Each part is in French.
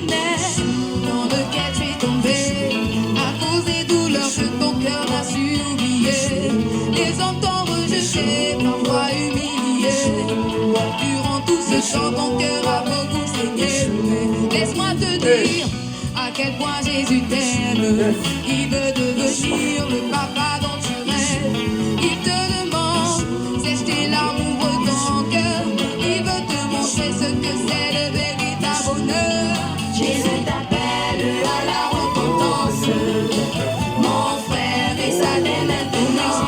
connais, dans lequel tu es tombé, à cause des douleurs que ton cœur n'a su oublier. Les hommes t'ont rejeté, parfois humilié. Durant tout ce temps, ton cœur a beaucoup saigné. Laisse-moi te dire à quel point Jésus t'aime. Il veut devenir le papa dont tu rêves. Il te demande, sèche tes larmes, ouvre ton cœur. Il veut te montrer ce que c'est le véritable bonheur. Jésus t'appelle à la repentance, mon frère, et ça dès maintenant.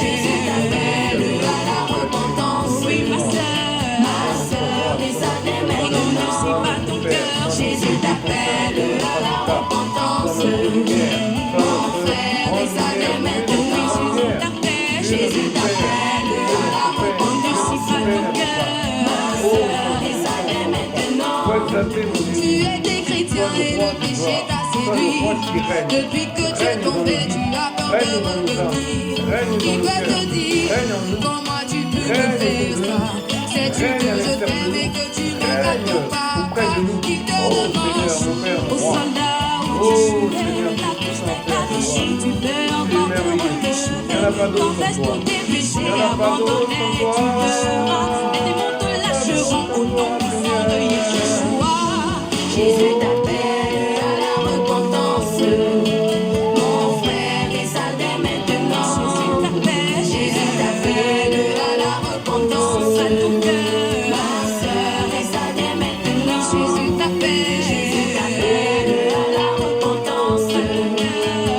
Jésus t'appelle à la repentance. Oui, ma soeur, et ça dès maintenant. C'est pas ton cœur. Jésus t'appelle à la repentance, mon frère, et ça dès maintenant. Jésus t'appelle à la repentance. C'est pas ton cœur, ma soeur, et ça dès maintenant. Tu étais chrétien et le péché t'a séduit. Depuis que tu es tombé, tu as peur de revenir. Il veut te dire, comment tu peux me faire ça? Sais-tu que je t'aime et que tu me gardes ton papa? Il te demande, au soldat où tu es, ta touche n'est pas déchue. Tu peux encore te relever. Confesse tous tes péchés, abandonnés, tu pleures. Et démons te lâcheront au nom puissant de Yeshua. Jésus t'appelle à la repentance, mon frère, et ça dès maintenant. Jésus t'appelle à la repentance, à ton cœur, ma soeur, et ça dès maintenant. Jésus t'appelle à la repentance,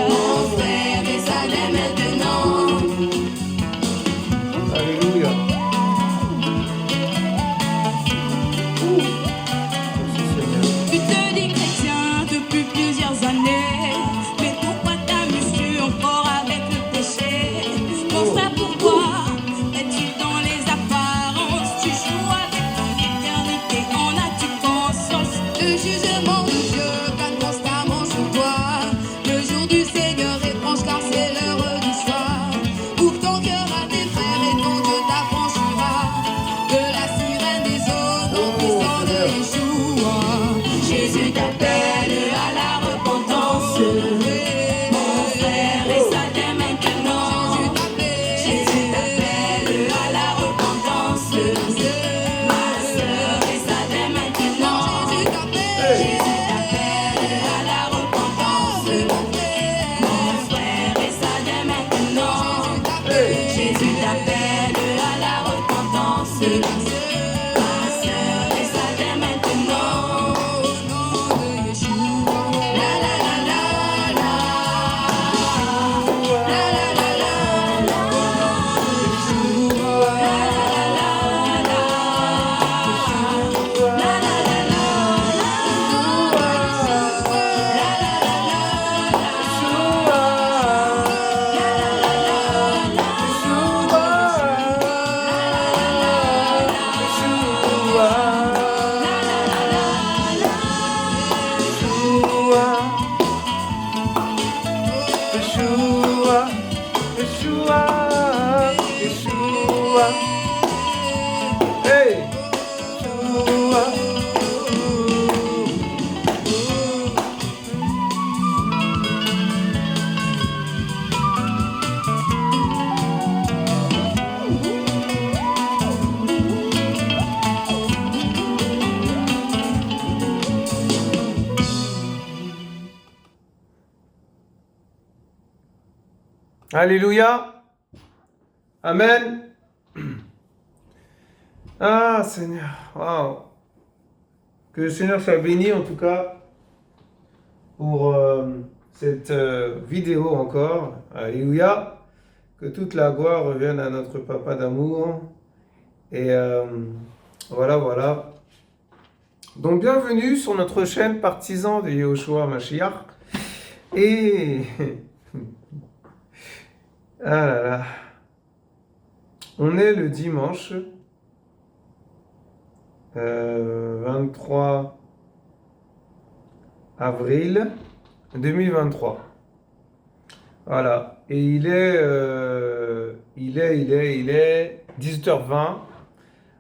mon frère, et ça dès maintenant. Alléluia. Tu te dis chrétien depuis plusieurs années, mais pourquoi t'amuses-tu encore avec le péché? Mon frère, pourquoi es-tu dans les apparences? Tu joues avec ton éternité, en as-tu conscience? Le jugement de Dieu plane constamment sur toi. Le jour du Seigneur est proche car c'est l'heure du soir. Ouvre ton cœur à tes frères et ton Dieu t'affranchira de la sirène des eaux, nom puissant de Yeshua. Jésus t'appelle à la repentance, mon frère, et ça dès maintenant. Jésus t'appelle à la repentance, ma soeur, et ça dès maintenant. Jésus t'appelle à la repentance, mon frère, et ça dès maintenant. Jésus t'appelle à la repentance, ma soeur, et ça dès maintenant. Au nom de Yeshua. La la la la la. La la la la la. Yeshua. La la la la la. La la la la la. Alléluia. Amen. Ah, Seigneur. Waouh. Que le Seigneur soit béni en tout cas pour cette vidéo encore. Alléluia. Que toute la gloire revienne à notre Papa d'amour. Et voilà, voilà. Donc bienvenue sur notre chaîne Partisans de Yehoshua Mashiach. Et ah là là. On est le dimanche 23 avril 2023. Voilà. Et il est 18h20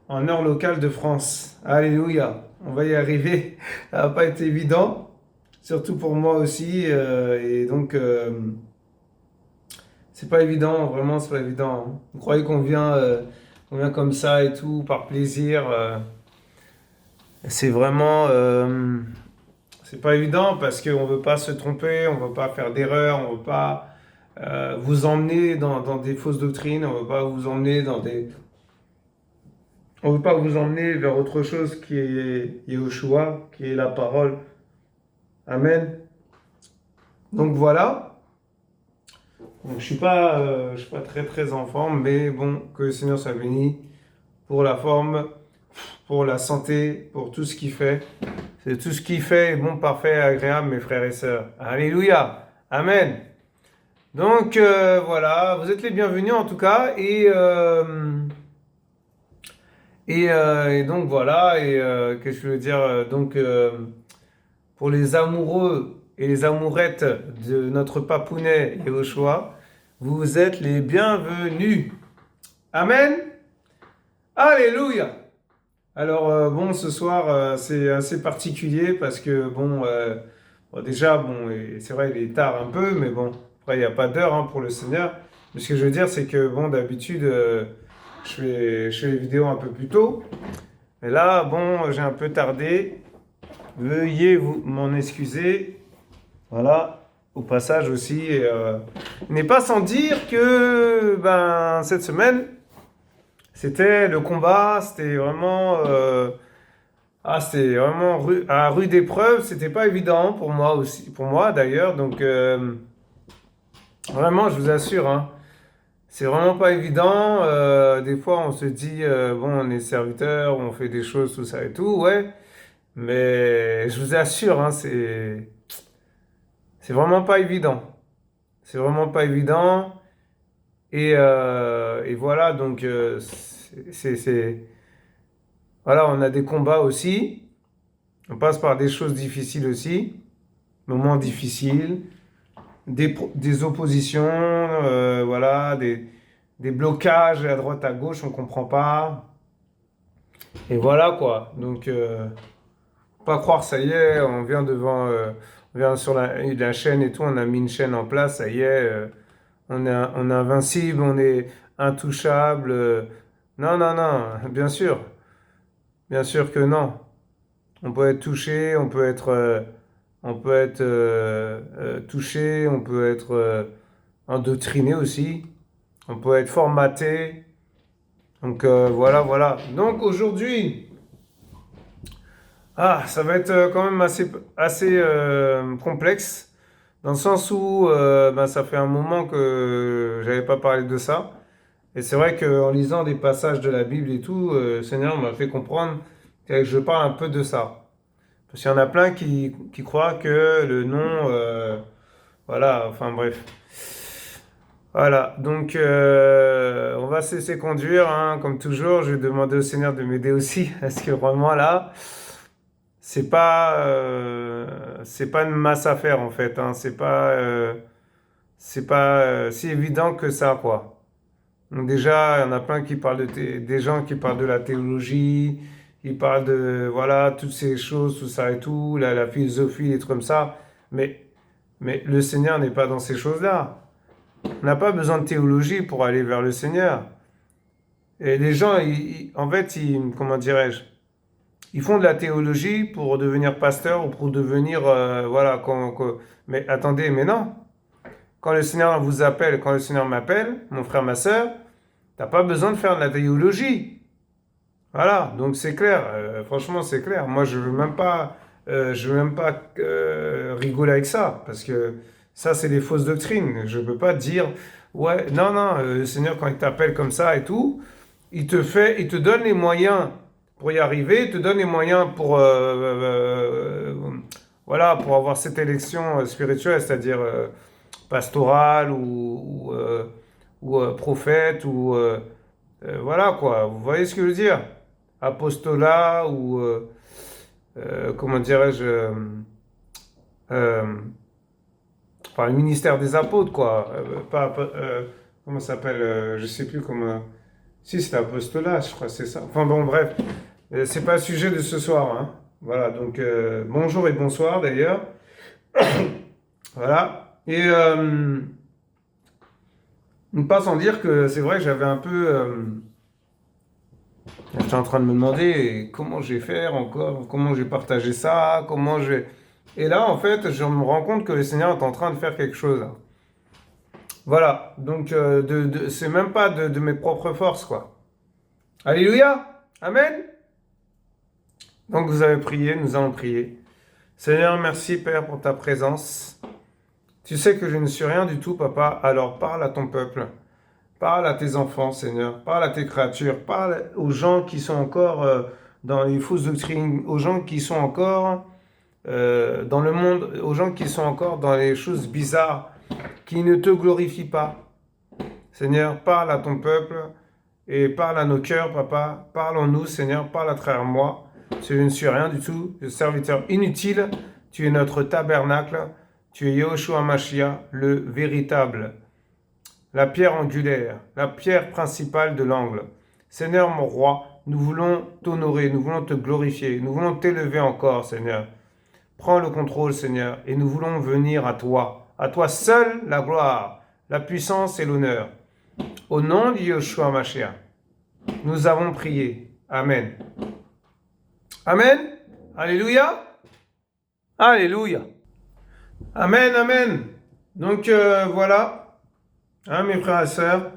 en heure locale de France. Alléluia. On va y arriver. Ça va pas être évident, surtout pour moi aussi. Et donc, c'est pas évident, vraiment, c'est pas évident, hein. Vous croyez qu'on vient comme ça et tout, par plaisir. C'est vraiment, c'est pas évident parce qu'on veut pas se tromper, on veut pas faire d'erreurs, on veut pas vous emmener dans des fausses doctrines, on veut pas vous emmener on veut pas vous emmener vers autre chose qui est Yahushua, qui est la parole. Amen. Donc voilà. Donc je suis pas très très en forme, mais bon, que le Seigneur soit béni pour la forme, pour la santé, pour tout ce qu'il fait. C'est tout ce qu'il fait est bon, parfait, agréable, mes frères et sœurs. Alléluia. Amen. Donc voilà, vous êtes les bienvenus en tout cas. Et donc voilà, qu'est-ce que je veux dire donc pour les amoureux et les amourettes de notre papounet Yehoshua, vous êtes les bienvenus. Amen. Alléluia. Alors bon, ce soir c'est assez particulier parce que bon, déjà bon, c'est vrai il est tard un peu, mais bon après il n'y a pas d'heure hein, pour le Seigneur. Mais ce que je veux dire c'est que bon d'habitude je fais les vidéos un peu plus tôt, mais là bon j'ai un peu tardé. Veuillez vous m'en excuser. Voilà. Au passage aussi, n'est pas sans dire que ben cette semaine c'était le combat, c'était vraiment à rude épreuve, c'était pas évident pour moi aussi, pour moi d'ailleurs, donc vraiment je vous assure, hein, c'est vraiment pas évident, des fois on se dit, bon on est serviteur, on fait des choses, tout ça et tout, ouais, mais je vous assure, hein, c'est vraiment pas évident, c'est vraiment pas évident, et voilà, donc voilà, on a des combats aussi. On passe par des choses difficiles aussi, moments difficiles, des oppositions, voilà, des blocages à droite à gauche, on comprend pas. Et voilà quoi. Donc, pas croire, ça y est, on vient sur la chaîne et tout, on a mis une chaîne en place, ça y est, on est invincible, on est intouchable. Non, non, non, bien sûr que non. On peut être touché, on peut être touché, on peut être endoctriné aussi, on peut être formaté. Donc voilà, voilà. Donc aujourd'hui, ça va être quand même assez complexe, dans le sens où ben, ça fait un moment que j'avais pas parlé de ça. Et c'est vrai qu'en lisant des passages de la Bible et tout, le Seigneur m'a fait comprendre que je parle un peu de ça. Parce qu'il y en a plein qui croient que le nom, voilà, enfin bref. Voilà, donc on va se laisser conduire, hein, comme toujours. Je vais demander au Seigneur de m'aider aussi, parce que vraiment là, c'est pas une masse à faire en fait, hein, c'est pas si évident que ça, quoi. Donc déjà, il y en a plein qui parlent des gens qui parlent de la théologie, qui parlent de, voilà, toutes ces choses, tout ça et tout, la philosophie, des trucs comme ça. Mais, mais le Seigneur n'est pas dans ces choses-là. On n'a pas besoin de théologie pour aller vers le Seigneur. Et les gens, en fait, comment dirais-je, ils font de la théologie pour devenir pasteur ou pour devenir, voilà, mais attendez, mais non. Quand le Seigneur vous appelle, quand le Seigneur m'appelle, mon frère, ma soeur, t'as pas besoin de faire de la théologie. Voilà, donc c'est clair, franchement c'est clair. Moi je veux même pas rigoler avec ça, parce que ça c'est des fausses doctrines. Je peux pas dire, ouais, non, non, le Seigneur quand il t'appelle comme ça et tout, il te donne les moyens pour y arriver, il te donne les moyens pour, voilà, pour avoir cette élection spirituelle, c'est-à-dire pastorale ou prophète voilà quoi, vous voyez ce que je veux dire? Apostolat ou comment dirais-je enfin le ministère des apôtres quoi, comment ça s'appelle, je sais plus comment Si, c'est l'apostolat, je crois, c'est ça. Enfin bon, bref, c'est pas le sujet de ce soir, hein. Voilà, donc bonjour et bonsoir d'ailleurs. Voilà. Et pas sans dire que c'est vrai que j'avais un peu... j'étais en train de me demander comment je vais faire encore, comment je vais partager ça, comment je vais... Et là, en fait, je me rends compte que le Seigneur est en train de faire quelque chose. Voilà, donc c'est même pas de mes propres forces, quoi. Alléluia, Amen. Donc vous avez prié, nous allons prier. Seigneur, merci Père pour ta présence. Tu sais que je ne suis rien du tout, Papa, alors parle à ton peuple. Parle à tes enfants, Seigneur. Parle à tes créatures. Parle aux gens qui sont encore dans les fausses doctrines, aux gens qui sont encore dans le monde, aux gens qui sont encore dans les choses bizarres, qui ne te glorifient pas. Seigneur, parle à ton peuple et parle à nos cœurs, Papa. Parle en nous, Seigneur. Parle à travers moi. Je ne suis rien du tout. Je suis serviteur inutile. Tu es notre tabernacle. Tu es Yahushua Mashiach, le véritable. La pierre angulaire, la pierre principale de l'angle. Seigneur mon roi, nous voulons t'honorer, nous voulons te glorifier, nous voulons t'élever encore, Seigneur. Prends le contrôle, Seigneur, et nous voulons venir à toi seul la gloire, la puissance et l'honneur. Au nom de Yahushua Mashiach, nous avons prié. Amen. Amen. Alléluia. Alléluia. Amen, amen. Donc voilà. Hein, mes frères et sœurs,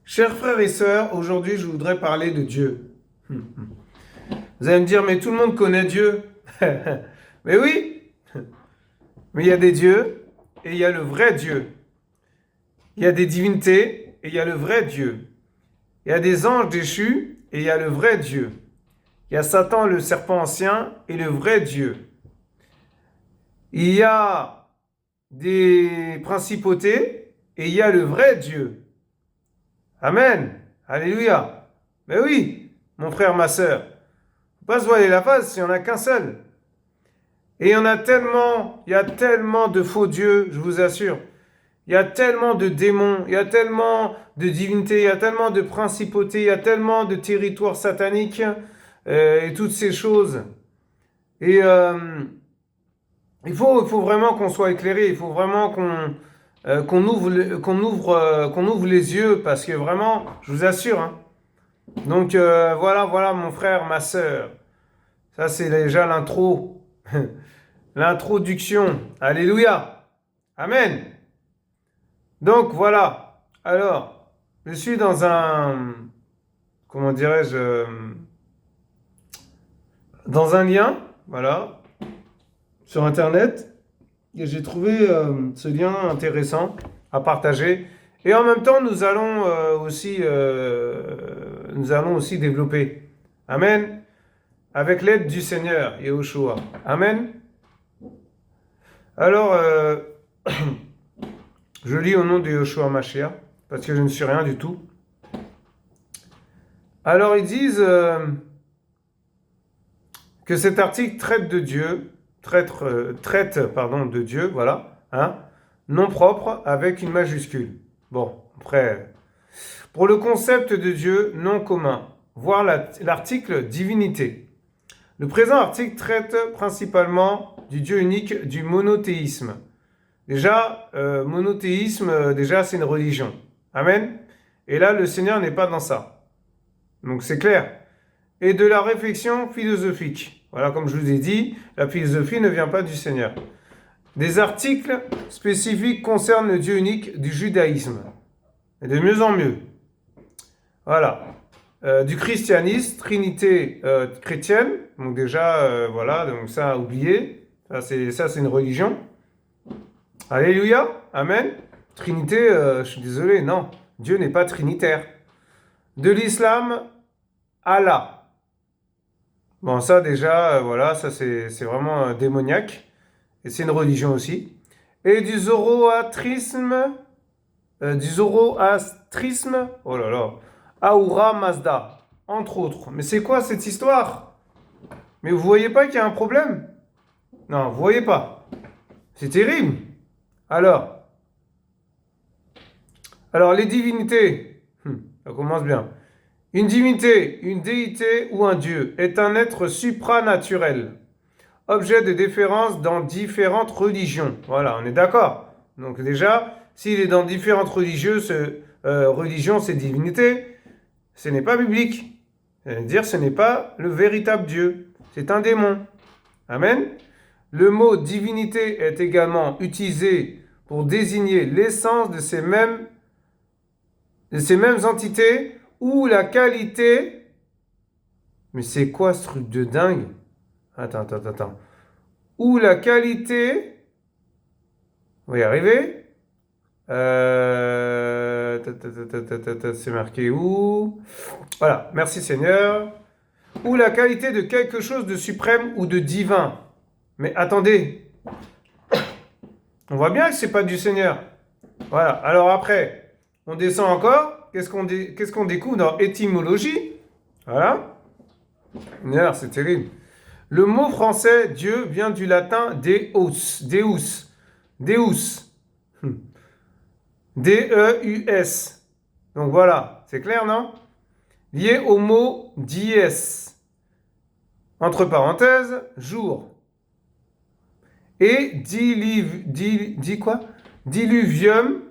chers frères et sœurs, aujourd'hui je voudrais parler de Dieu. Vous allez me dire, mais tout le monde connaît Dieu. Mais oui, mais il y a des dieux et il y a le vrai Dieu. Il y a des divinités et il y a le vrai Dieu. Il y a des anges déchus et il y a le vrai Dieu. Il y a Satan, le serpent ancien, et le vrai Dieu. Il y a des principautés et il y a le vrai Dieu. Amen. Alléluia. Mais oui, mon frère, ma sœur. Faut pas se voiler la face, il n'y en a qu'un seul. Et il y a tellement de faux dieux, je vous assure. Il y a tellement de démons, il y a tellement de divinités, il y a tellement de principautés, il y a tellement de territoires sataniques et toutes ces choses. Et il faut vraiment qu'on soit éclairé, il faut vraiment qu'on ouvre les yeux, parce que vraiment, je vous assure. Hein. Donc voilà mon frère, ma sœur. Ça c'est déjà l'intro, l'introduction. Alléluia. Amen. Donc voilà. Alors, je suis dans comment dirais-je, dans un lien, voilà, sur Internet. Et j'ai trouvé ce lien intéressant à partager. Et en même temps, nous allons aussi développer. Amen. Avec l'aide du Seigneur, Yahushua. Amen. Alors, je lis au nom de Yahushua Mashiach, parce que je ne suis rien du tout. Alors, ils disent que cet article traite de Dieu, de Dieu, voilà, hein, non propre avec une majuscule. Bon, après, pour le concept de Dieu non commun, voir l'article divinité. Le présent article traite principalement du Dieu unique, du monothéisme. Déjà, monothéisme, c'est une religion. Amen. Et là, le Seigneur n'est pas dans ça. Donc c'est clair. Et de la réflexion philosophique. Voilà, comme je vous ai dit, la philosophie ne vient pas du Seigneur. Des articles spécifiques concernent le Dieu unique du judaïsme. Et de mieux en mieux. Voilà. Du christianisme, trinité chrétienne. Donc déjà, voilà, donc ça, oubliez. Ça, c'est une religion. Alléluia. Amen. Trinité, je suis désolé, non. Dieu n'est pas trinitaire. De l'islam, Allah. Bon, ça déjà, voilà, ça c'est vraiment démoniaque. Et c'est une religion aussi. Et du zoroastrisme, oh là là, Ahura Mazda, entre autres. Mais c'est quoi cette histoire? Mais vous voyez pas qu'il y a un problème? Non, vous voyez pas. C'est terrible. Alors les divinités. Ça commence bien. Une divinité, une déité ou un dieu est un être supranaturel, objet de déférence dans différentes religions. Voilà, on est d'accord. Donc déjà, s'il est dans différentes religions, ces divinités, ce n'est pas biblique. C'est-à-dire, ce n'est pas le véritable Dieu. C'est un démon. Amen. Le mot divinité est également utilisé pour désigner l'essence de ces mêmes entités ou la qualité. Mais c'est quoi ce truc de dingue? Attends. Ou la qualité. On va y arriver. C'est marqué où? Voilà, merci Seigneur. Ou la qualité de quelque chose de suprême ou de divin. Mais attendez, on voit bien que c'est pas du Seigneur. Voilà, alors après, on descend encore. Qu'est-ce qu'on découvre dans étymologie? Voilà. D'ailleurs, c'est terrible. Le mot français Dieu vient du latin Deus. D-E-U-S. Donc voilà, c'est clair, non? Lié au mot dies. Entre parenthèses, jour. Et diluvium,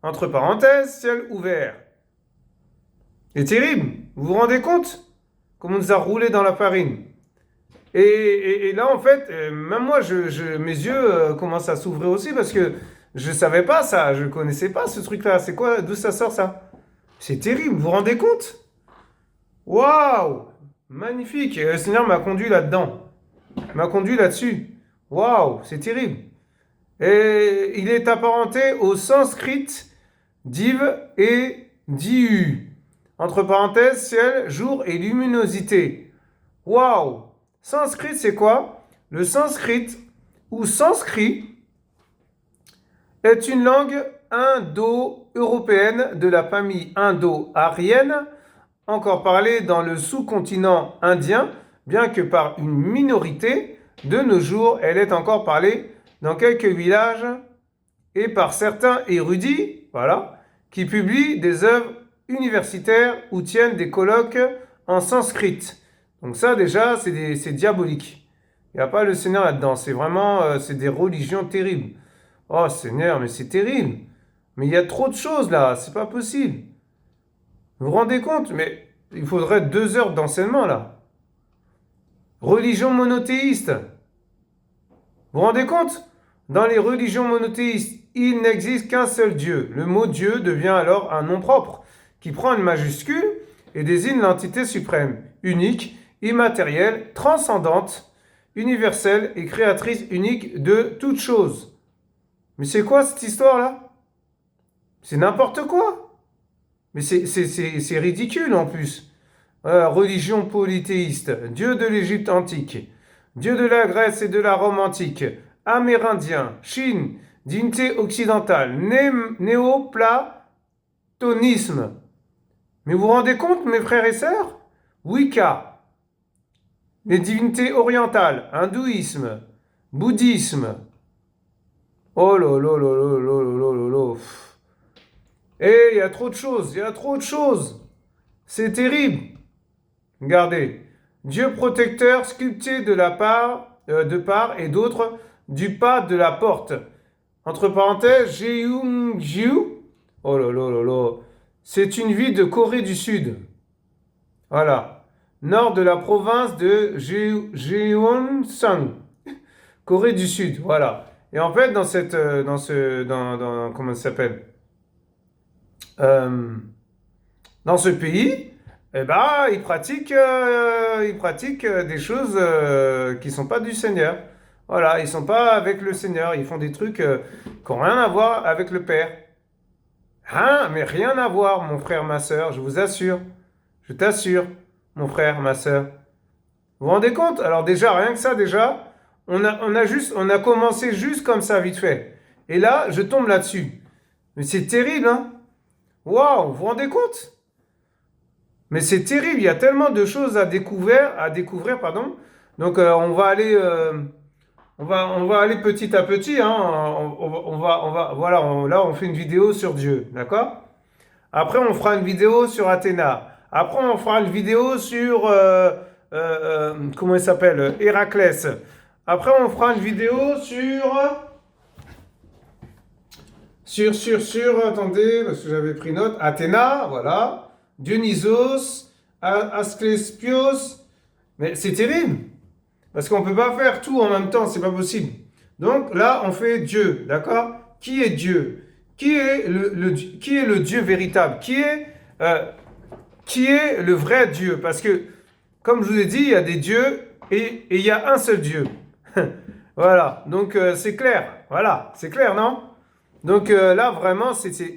entre parenthèses, ciel ouvert. C'est terrible. Vous vous rendez compte? Comment on nous a roulé dans la farine. Et là, en fait, même moi, mes yeux commencent à s'ouvrir aussi parce que je ne savais pas ça. Je ne connaissais pas ce truc-là. C'est quoi? D'où ça sort, ça? C'est terrible. Vous vous rendez compte? Waouh! Magnifique. Le Seigneur m'a conduit là-dedans. M'a conduit là-dessus. Waouh, c'est terrible. Et il est apparenté au sanskrit div et diu. Entre parenthèses, ciel, jour et luminosité. Waouh! Sanskrit, c'est quoi? Le sanskrit ou sanskrit est une langue indo-européenne de la famille indo-aryenne, encore parlée dans le sous-continent indien, bien que par une minorité. De nos jours, elle est encore parlée dans quelques villages et par certains érudits, voilà, qui publient des œuvres universitaires ou tiennent des colloques en sanskrit. Donc ça, déjà, c'est diabolique. Il n'y a pas le Seigneur là-dedans. C'est vraiment, c'est des religions terribles. Oh Seigneur, mais c'est terrible. Mais il y a trop de choses là, c'est pas possible. Vous vous rendez compte? Mais il faudrait 2 heures d'enseignement là. Religion monothéiste. Vous vous rendez compte? Dans les religions monothéistes, il n'existe qu'un seul Dieu. Le mot Dieu devient alors un nom propre, qui prend une majuscule et désigne l'entité suprême, unique, immatérielle, transcendante, universelle et créatrice unique de toutes choses. Mais c'est quoi cette histoire-là? C'est n'importe quoi. Mais c'est ridicule en plus. Religion polythéiste, Dieu de l'Égypte antique, Dieu de la Grèce et de la Rome antique, Amérindien, Chine, divinité occidentale, néoplatonisme. Mais vous vous rendez compte, mes frères et sœurs? Wicca, les divinités orientales, hindouisme, bouddhisme. Oh là là là là là là là là. Et il y a trop de choses, C'est terrible. Regardez, Dieu protecteur sculpté de part et d'autre du pas de la porte. Entre parenthèses, Jeonju. Oh là là là là. C'est une ville de Corée du Sud. Voilà. Nord de la province de Jeonsan. Corée du Sud, voilà. Et en fait, comment ça s'appelle? Dans ce pays, eh ben, ils pratiquent des choses qui ne sont pas du Seigneur. Voilà, ils ne sont pas avec le Seigneur. Ils font des trucs qui n'ont rien à voir avec le Père. Hein, mais rien à voir, mon frère, ma soeur, je vous assure. Je t'assure, mon frère, ma soeur. Vous vous rendez compte? Alors déjà, rien que ça, déjà, on a commencé juste comme ça, vite fait. Et là, je tombe là-dessus. Mais c'est terrible, hein? Waouh, vous vous rendez compte? Mais c'est terrible, il y a tellement de choses à découvrir, pardon. Donc on va aller petit à petit, hein. Voilà, là on fait une vidéo sur Dieu, d'accord? Après, on fera une vidéo sur Athéna. Après, on fera une vidéo sur, comment il s'appelle, Héraclès. Après, on fera une vidéo attendez, parce que j'avais pris note, Athéna, voilà, Dionysos, Asclépios. Mais c'est terrible, parce qu'on ne peut pas faire tout en même temps, c'est pas possible. Donc là, on fait Dieu, d'accord? Qui est Dieu? Qui est le Dieu véritable? Qui est le vrai Dieu? Parce que, comme je vous ai dit, il y a des dieux et il y a un seul Dieu. Voilà, donc c'est clair. Voilà, c'est clair, non? Donc là, vraiment,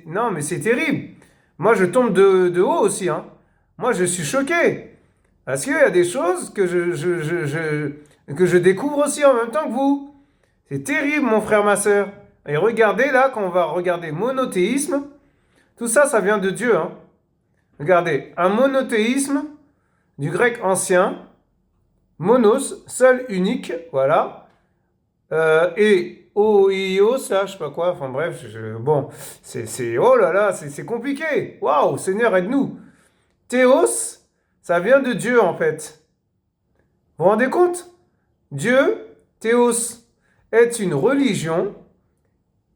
non, mais c'est terrible. Moi, je tombe de haut aussi, hein. Moi, je suis choqué. Parce qu'il y a des choses que que je découvre aussi en même temps que vous. C'est terrible, mon frère, ma soeur. Et regardez là, quand on va regarder monothéisme, tout ça, ça vient de Dieu, hein. Regardez, un monothéisme du grec ancien, monos, seul, unique, voilà. Et oios, ça, je sais pas quoi, enfin bref, bon, oh là là, c'est compliqué. Waouh, Seigneur, aide-nous. Théos, ça vient de Dieu en fait. Vous vous rendez compte? Dieu, Théos, est une religion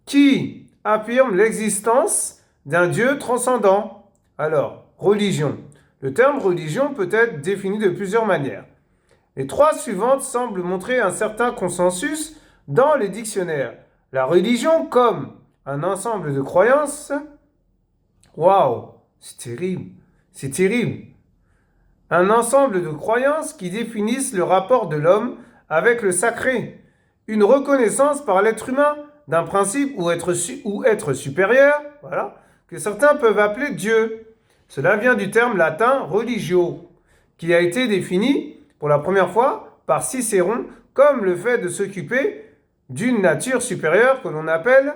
qui affirme l'existence d'un Dieu transcendant. Alors, religion. Le terme religion peut être défini de plusieurs manières. Les trois suivantes semblent montrer un certain consensus dans les dictionnaires. La religion comme un ensemble de croyances. Waouh, c'est terrible, c'est terrible. Un ensemble de croyances qui définissent le rapport de l'homme avec le sacré. Une reconnaissance par l'être humain d'un principe ou être supérieur, voilà, que certains peuvent appeler Dieu. Cela vient du terme latin religio, qui a été défini pour la première fois par Cicéron comme le fait de s'occuper d'une nature supérieure que l'on appelle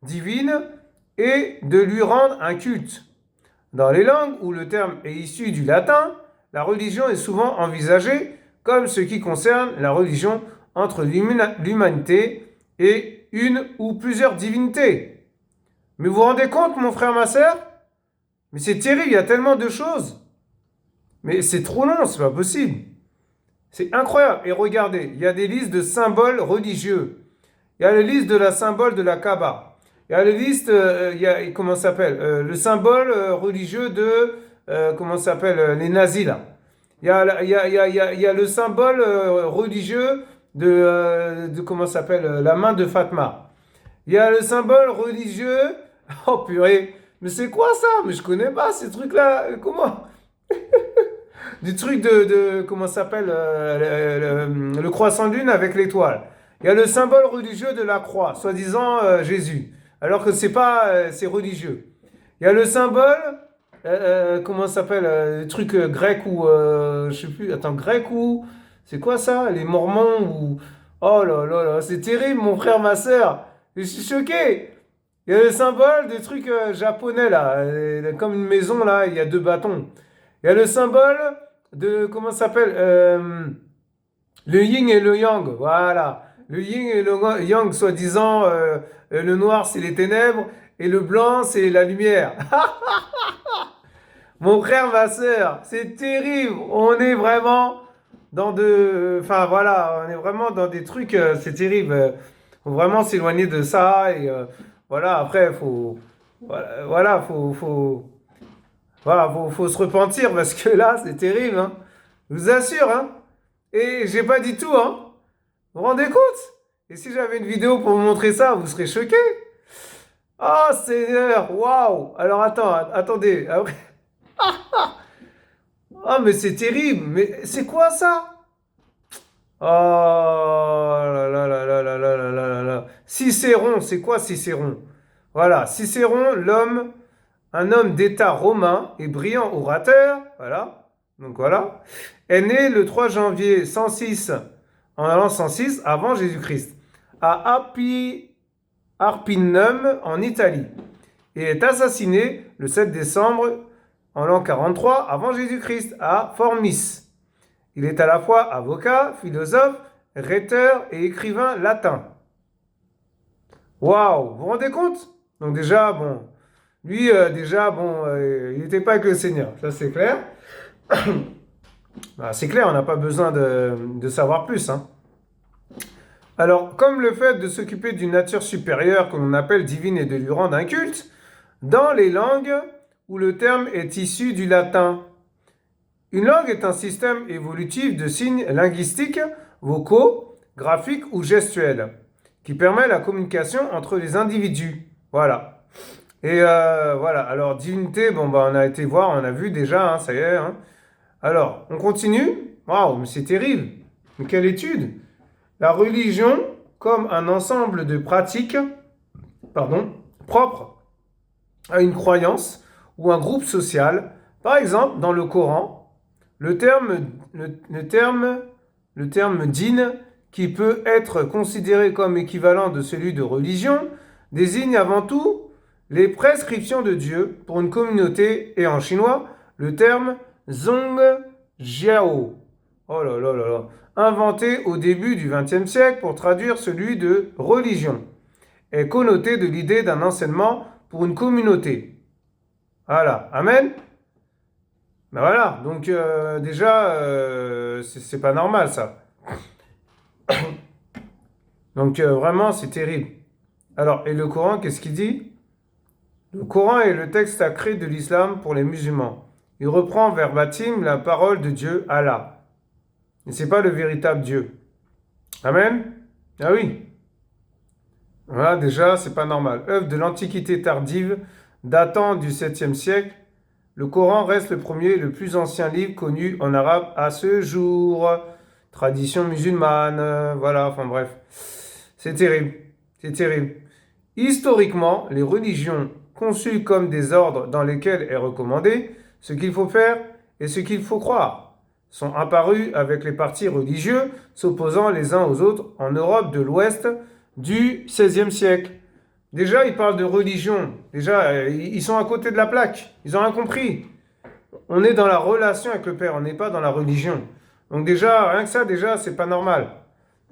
divine et de lui rendre un culte. Dans les langues où le terme est issu du latin, la religion est souvent envisagée comme ce qui concerne la religion entre l'humanité et une ou plusieurs divinités. Mais vous vous rendez compte, mon frère, ma sœur? Mais c'est terrible, il y a tellement de choses. Mais c'est trop long, c'est pas possible. C'est incroyable. Et regardez, il y a des listes de symboles religieux. Il y a la liste de la symbole de la Kaaba. Il y a la liste, comment ça s'appelle? Le symbole religieux de, comment ça s'appelle? Les nazis, là. Il y a le symbole religieux de comment ça s'appelle? La main de Fatma. Il y a le symbole religieux. Oh purée, mais c'est quoi ça? Mais je connais pas ces trucs-là. Comment? Du truc comment ça s'appelle? Le croissant de lune avec l'étoile. Il y a le symbole religieux de la croix, soi-disant Jésus. Alors que c'est pas, c'est religieux. Il y a le symbole, comment ça s'appelle? Le truc grec ou, je sais plus, attends, grec ou, c'est quoi ça? Les Mormons ou, oh là là là, c'est terrible, mon frère, ma soeur. Je suis choqué. Il y a le symbole des trucs japonais là, comme une maison là, il y a deux bâtons. Il y a le symbole de, comment ça s'appelle? Le yin et le yang, voilà. Le yin et le yang, soi-disant, le noir c'est les ténèbres et le blanc c'est la lumière. Mon frère, ma soeur, c'est terrible. On est vraiment dans enfin voilà, on est vraiment dans des trucs, c'est terrible. Faut vraiment s'éloigner de ça et voilà. Après, voilà, faut se repentir parce que là, c'est terrible, hein. Je vous assure, hein. Et j'ai pas dit tout, hein. Vous vous rendez compte? Et si j'avais une vidéo pour vous montrer ça, vous serez choqués. Oh Seigneur, waouh! Alors attendez. Après... Ah mais c'est terrible. Mais c'est quoi ça? Oh là là là là là là là là là. Cicéron, c'est quoi Cicéron? Voilà, Cicéron, un homme d'État romain et brillant orateur, voilà, donc voilà, est né le 3 janvier 106, en l'an 106 avant Jésus-Christ, à Arpinum en Italie, et est assassiné le 7 décembre en l'an 43 avant Jésus-Christ à Formis. Il est à la fois avocat, philosophe, rhéteur et écrivain latin. Waouh, vous vous rendez compte? Donc déjà, bon, Lui, déjà, bon, il n'était pas avec le Seigneur, ça c'est clair. Bah, c'est clair, on n'a pas besoin de savoir plus, hein. Alors, comme le fait de s'occuper d'une nature supérieure que l'on appelle divine et de lui rendre un culte, dans les langues où le terme est issu du latin. Une langue est un système évolutif de signes linguistiques, vocaux, graphiques ou gestuels, qui permet la communication entre les individus. Voilà. Et voilà, alors divinité, bon bah on a été voir, on a vu déjà, hein, ça y est. Hein. Alors, on continue. Waouh, mais c'est terrible. Mais quelle étude! La religion comme un ensemble de pratiques, propres à une croyance ou un groupe social. Par exemple, dans le Coran, le terme din, qui peut être considéré comme équivalent de celui de religion, désigne avant tout les prescriptions de Dieu pour une communauté, et en chinois, le terme zong jiao. Oh là là là là. Inventé au début du XXe siècle pour traduire celui de religion, est connoté de l'idée d'un enseignement pour une communauté. Voilà, amen. Ben voilà, donc déjà, c'est pas normal ça. Donc vraiment, c'est terrible. Alors, et le Coran, qu'est-ce qu'il dit? Le Coran est le texte sacré de l'islam pour les musulmans. Il reprend verbatim la parole de Dieu, Allah. Et c'est pas le véritable Dieu. Amen? Ah oui. Voilà, déjà, c'est pas normal. Œuvre de l'Antiquité tardive, datant du 7e siècle, le Coran reste le premier et le plus ancien livre connu en arabe à ce jour. Tradition musulmane, voilà, enfin bref. C'est terrible, c'est terrible. Historiquement, les religions conçues comme des ordres dans lesquels est recommandé ce qu'il faut faire et ce qu'il faut croire sont apparues avec les partis religieux s'opposant les uns aux autres en Europe de l'Ouest du XVIe siècle. Déjà, ils parlent de religion. Déjà, ils sont à côté de la plaque. Ils n'ont rien compris. On est dans la relation avec le Père, on n'est pas dans la religion. Donc déjà, rien que ça, déjà, c'est pas normal.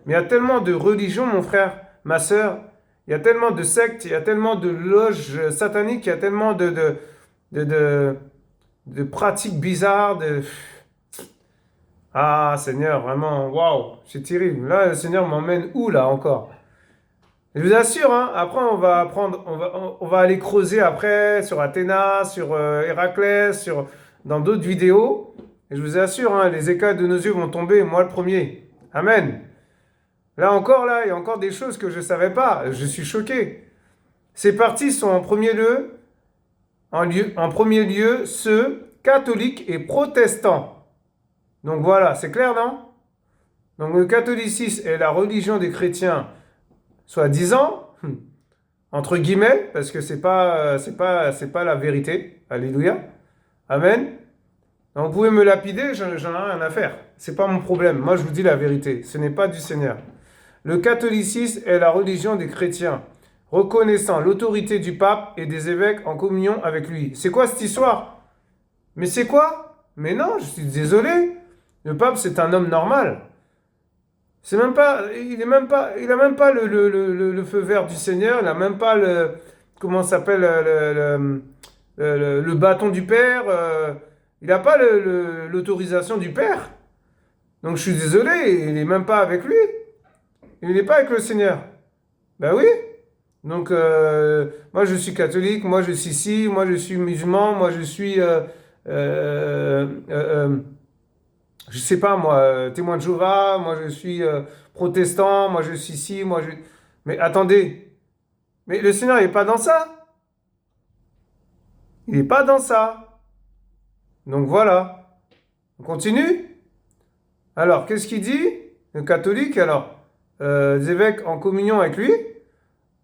Mais il y a tellement de religions, mon frère, ma sœur. Il y a tellement de sectes, il y a tellement de loges sataniques, il y a tellement de pratiques bizarres. Ah, Seigneur, vraiment, waouh, c'est terrible. Là, le Seigneur m'emmène où, là, encore? Je vous assure, hein, après on va aller creuser après sur Athéna, sur Héraclès, dans d'autres vidéos. Et je vous assure, hein, les écailles de nos yeux vont tomber, moi le premier. Amen. Là, il y a encore des choses que je ne savais pas. Je suis choqué. Ces partis sont en premier lieu, ceux catholiques et protestants. Donc voilà, c'est clair, non? Donc le catholicisme est la religion des chrétiens, soi-disant, entre guillemets, parce que c'est pas la vérité. Alléluia. Amen. Donc vous pouvez me lapider, j'en ai rien à faire. C'est pas mon problème. Moi, je vous dis la vérité. Ce n'est pas du Seigneur. Le catholicisme est la religion des chrétiens, reconnaissant l'autorité du pape et des évêques en communion avec lui. C'est quoi cette histoire? Mais c'est quoi? Mais non, je suis désolé. Le pape, c'est un homme normal. Il a même pas le feu vert du Seigneur, il n'a même pas comment ça s'appelle, le bâton du Père, il n'a pas l'autorisation du Père. Donc je suis désolé, il n'est même pas avec lui. Il n'est pas avec le Seigneur. Ben oui. Donc moi je suis catholique, moi je suis ci, moi je suis musulman, moi je suis je sais pas moi, témoin de Jéhovah, moi je suis protestant, moi je suis ci, Mais attendez, mais le Seigneur il n'est pas dans ça. Il n'est pas dans ça. Donc voilà. On continue? Alors, qu'est-ce qu'il dit? Le catholique, alors, les évêques en communion avec lui?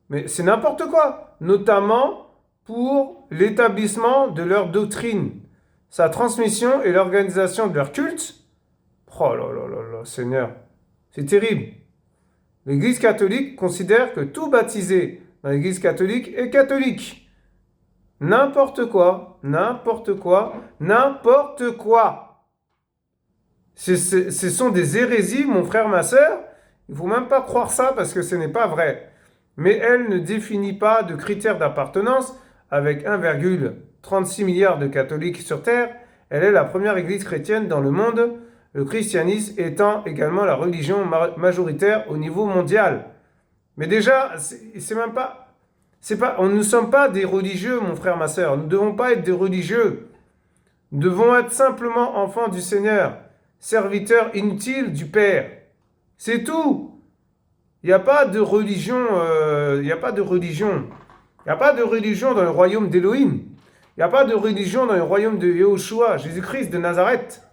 Mais c'est n'importe quoi. Notamment pour l'établissement de leur doctrine, sa transmission et l'organisation de leur culte. Oh là là là là, Seigneur. C'est terrible. L'Église catholique considère que tout baptisé dans l'Église catholique est catholique. N'importe quoi, n'importe quoi, n'importe quoi. Ce sont des hérésies, mon frère, ma sœur. Il ne faut même pas croire ça parce que ce n'est pas vrai. Mais elle ne définit pas de critères d'appartenance avec 1,36 milliard de catholiques sur Terre, elle est la première église chrétienne dans le monde, le christianisme étant également la religion majoritaire au niveau mondial. Mais déjà, c'est même pas... nous ne sommes pas des religieux, mon frère, ma soeur. Nous ne devons pas être des religieux. Nous devons être simplement enfants du Seigneur, serviteurs inutiles du Père. C'est tout. Il n'y a pas de religion, il n'y a pas de religion. Il n'y a pas de religion dans le royaume d'Élohim. Il n'y a pas de religion dans le royaume de Yahushua, Jésus-Christ de Nazareth.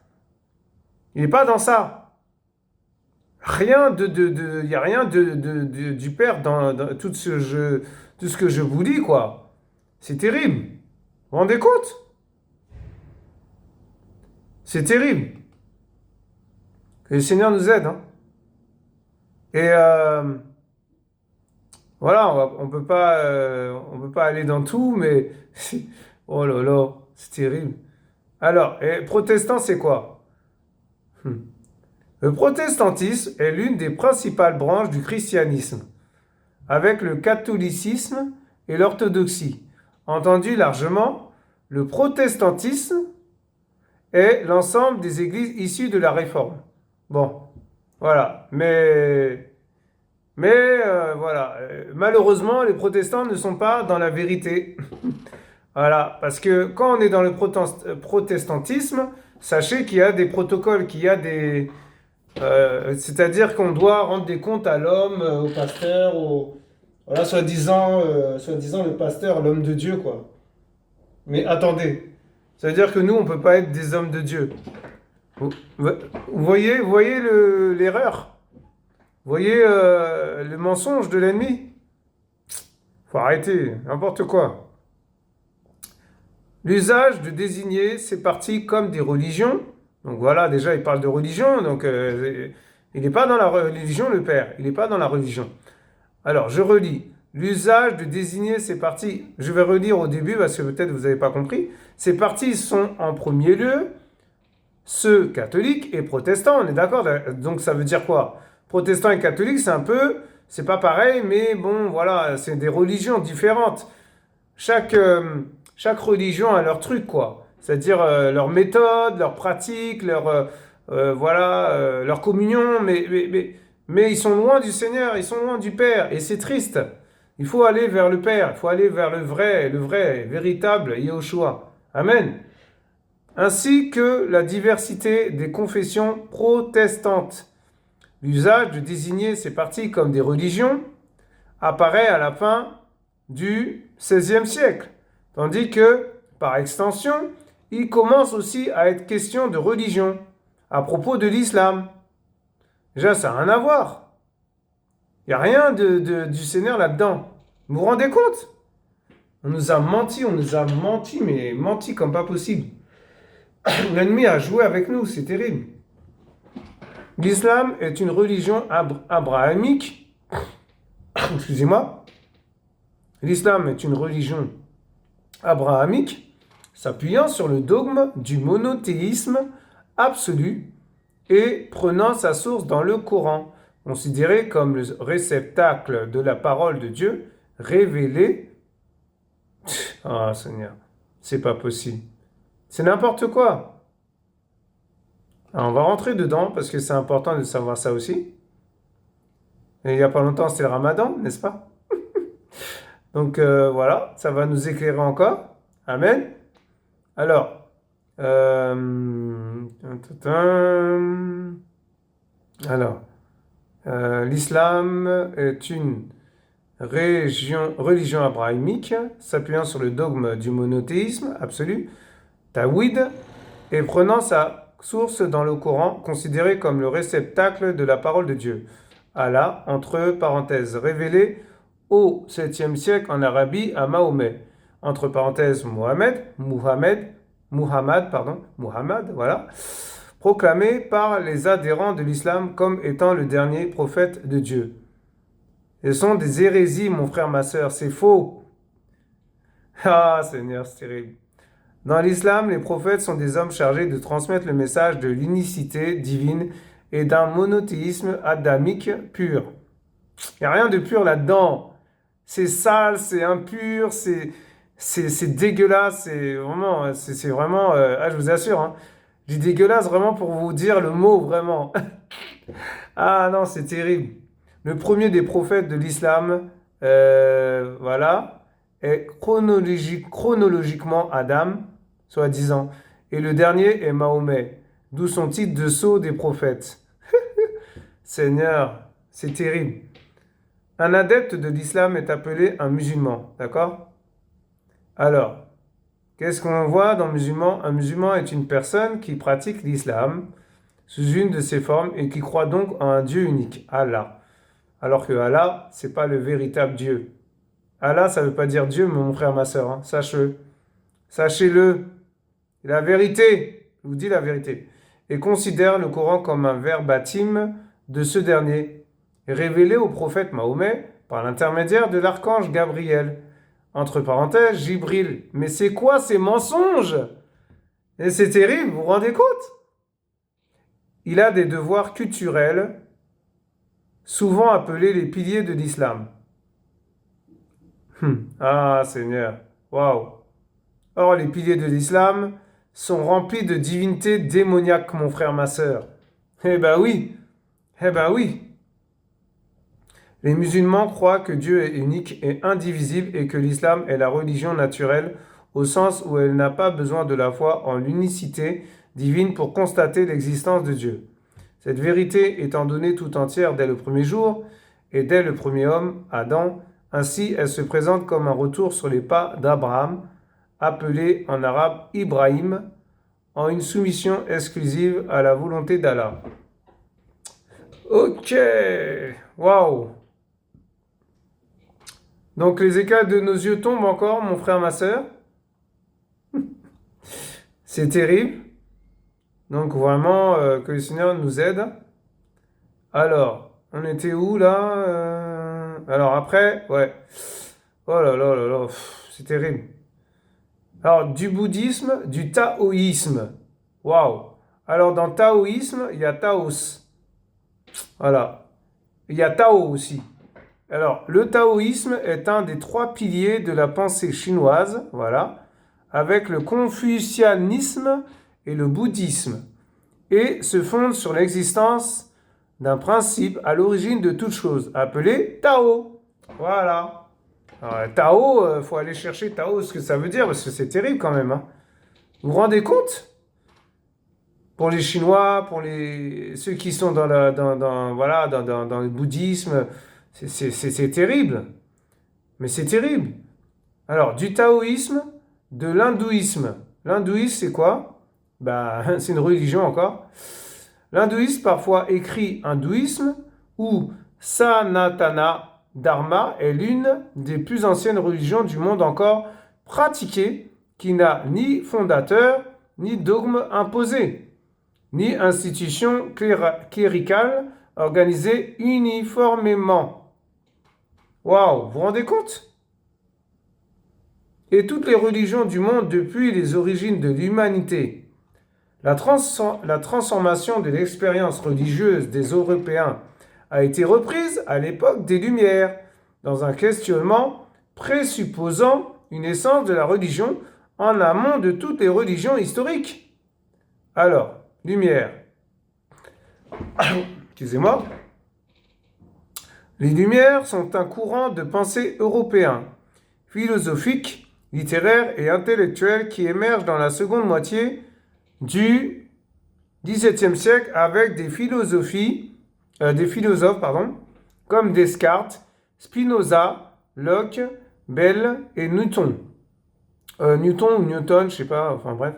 Il n'est pas dans ça. Il n'y a rien du Père dans tout ce que je vous dis, quoi. C'est terrible. Vous vous rendez compte? C'est terrible. Que le Seigneur nous aide. Hein. Et voilà, on peut pas aller dans tout, mais oh là là, c'est terrible. Alors, et protestant, c'est quoi? Le protestantisme est l'une des principales branches du christianisme, avec le catholicisme et l'orthodoxie. Entendu largement, le protestantisme est l'ensemble des églises issues de la Réforme. Bon, voilà. Mais voilà. Malheureusement, les protestants ne sont pas dans la vérité. Voilà. Parce que quand on est dans le protestantisme, sachez qu'il y a des protocoles, qu'il y a des... c'est-à-dire qu'on doit rendre des comptes à l'homme, au pasteur, voilà, soi-disant le pasteur, l'homme de Dieu, quoi. Mais attendez. Ça veut dire que nous, on ne peut pas être des hommes de Dieu. Vous voyez l'erreur? Vous voyez le mensonge de l'ennemi? Faut arrêter, n'importe quoi. L'usage de désigner ces partis comme des religions. Donc voilà, déjà, il parle de religion. Donc il n'est pas dans la religion, le Père. Il n'est pas dans la religion. Alors, je relis. L'usage de désigner ces partis, je vais relire au début parce que peut-être vous n'avez pas compris. Ces partis sont en premier lieu ceux catholiques et protestants, on est d'accord? Donc ça veut dire quoi? Protestants et catholiques, c'est pas pareil, mais bon, voilà, c'est des religions différentes. Chaque religion a leur truc, quoi. C'est-à-dire leur méthode, leur pratique, leur communion, mais ils sont loin du Seigneur, ils sont loin du Père, et c'est triste. Il faut aller vers le Père, il faut aller vers le vrai, véritable Yahushua. Amen. Ainsi que la diversité des confessions protestantes. L'usage de désigner ces partis comme des religions apparaît à la fin du XVIe siècle, tandis que, par extension, il commence aussi à être question de religion à propos de l'islam. Déjà, ça n'a rien à voir. Il n'y a rien du Seigneur là-dedans. Vous vous rendez compte? On nous a menti, mais menti comme pas possible. L'ennemi a joué avec nous, c'est terrible. L'islam est une religion abrahamique. Excusez-moi. L'islam est une religion abrahamique s'appuyant sur le dogme du monothéisme absolu et prenant sa source dans le Coran, considéré comme le réceptacle de la parole de Dieu révélée. Ah, Seigneur, c'est pas possible. C'est n'importe quoi. Alors, on va rentrer dedans parce que c'est important de savoir ça aussi. Et il n'y a pas longtemps, c'était le Ramadan, n'est-ce pas? Donc voilà, ça va nous éclairer encore. Amen. Alors, l'islam est une religion abrahamique s'appuyant sur le dogme du monothéisme absolu, Tawhid, et prenant sa source dans le Coran, considéré comme le réceptacle de la parole de Dieu. Allah, entre parenthèses, révélé au 7e siècle en Arabie à Mahomet, entre parenthèses Muhammad, voilà, proclamé par les adhérents de l'islam comme étant le dernier prophète de Dieu. Ce sont des hérésies, mon frère, ma soeur, c'est faux. Ah, Seigneur, c'est terrible. Dans l'islam, les prophètes sont des hommes chargés de transmettre le message de l'unicité divine et d'un monothéisme adamique pur. Il n'y a rien de pur là-dedans. C'est sale, c'est impur, C'est dégueulasse, c'est vraiment, je vous assure, hein, je dis dégueulasse vraiment pour vous dire le mot vraiment. Ah non, c'est terrible. Le premier des prophètes de l'islam, voilà, est chronologiquement Adam, soi-disant, et le dernier est Mahomet, d'où son titre de sceau des prophètes. Seigneur, c'est terrible. Un adepte de l'islam est appelé un musulman, d'accord? Alors, qu'est-ce qu'on voit dans le musulman? Un musulman est une personne qui pratique l'islam sous une de ses formes et qui croit donc en un Dieu unique, Allah. Alors que Allah, c'est pas le véritable Dieu. Allah, ça veut pas dire Dieu, mon frère, ma soeur, hein. Sache-le. Sachez-le. La vérité, je vous dis la vérité. Et considère le Coran comme un verbatim de ce dernier, révélé au prophète Mahomet par l'intermédiaire de l'archange Gabriel. Entre parenthèses, Jibril. Mais c'est quoi ces mensonges? Et c'est terrible, vous vous rendez compte? Il a des devoirs culturels, souvent appelés les piliers de l'islam. Ah, Seigneur, waouh. Or, les piliers de l'islam sont remplis de divinités démoniaques, mon frère, ma sœur. Eh ben oui, eh ben oui. Les musulmans croient que Dieu est unique et indivisible et que l'islam est la religion naturelle au sens où elle n'a pas besoin de la foi en l'unicité divine pour constater l'existence de Dieu. Cette vérité étant donnée tout entière dès le premier jour et dès le premier homme, Adam, ainsi elle se présente comme un retour sur les pas d'Abraham, appelé en arabe Ibrahim, en une soumission exclusive à la volonté d'Allah. Ok, waouh. Donc les écailles de nos yeux tombent encore, mon frère, ma soeur. C'est terrible. Donc vraiment, que le Seigneur nous aide. Alors, on était où là? Alors après, ouais. Oh là là là là, c'est terrible. Alors, du bouddhisme, du taoïsme. Waouh. Alors, dans taoïsme, il y a Taos. Voilà. Il y a Tao aussi. Alors, le taoïsme est un des 3 piliers de la pensée chinoise, voilà, avec le confucianisme et le bouddhisme, et se fonde sur l'existence d'un principe à l'origine de toute chose, appelé Tao. Voilà. Alors, Tao, faut aller chercher Tao, ce que ça veut dire, parce que c'est terrible quand même, hein. Vous vous rendez compte? Pour les Chinois, pour ceux qui sont dans le bouddhisme, c'est terrible. Mais c'est terrible. Alors, du taoïsme, de l'hindouisme. L'hindouisme, c'est quoi? Bah, c'est une religion encore. L'hindouisme, parfois écrit hindouisme, ou Sanatana Dharma, est l'une des plus anciennes religions du monde encore pratiquée, qui n'a ni fondateur, ni dogme imposé, ni institution cléricale organisée uniformément. Waouh, vous vous rendez compte? Et toutes les religions du monde depuis les origines de l'humanité. La transformation de l'expérience religieuse des Européens a été reprise à l'époque des Lumières, dans un questionnement présupposant une essence de la religion en amont de toutes les religions historiques. Alors, Lumière. Excusez-moi. Les Lumières sont un courant de pensée européen, philosophique, littéraire et intellectuel qui émerge dans la seconde moitié du XVIIe siècle avec des philosophes, comme Descartes, Spinoza, Locke, Bell et Newton. Newton ou Newton, je sais pas, enfin bref,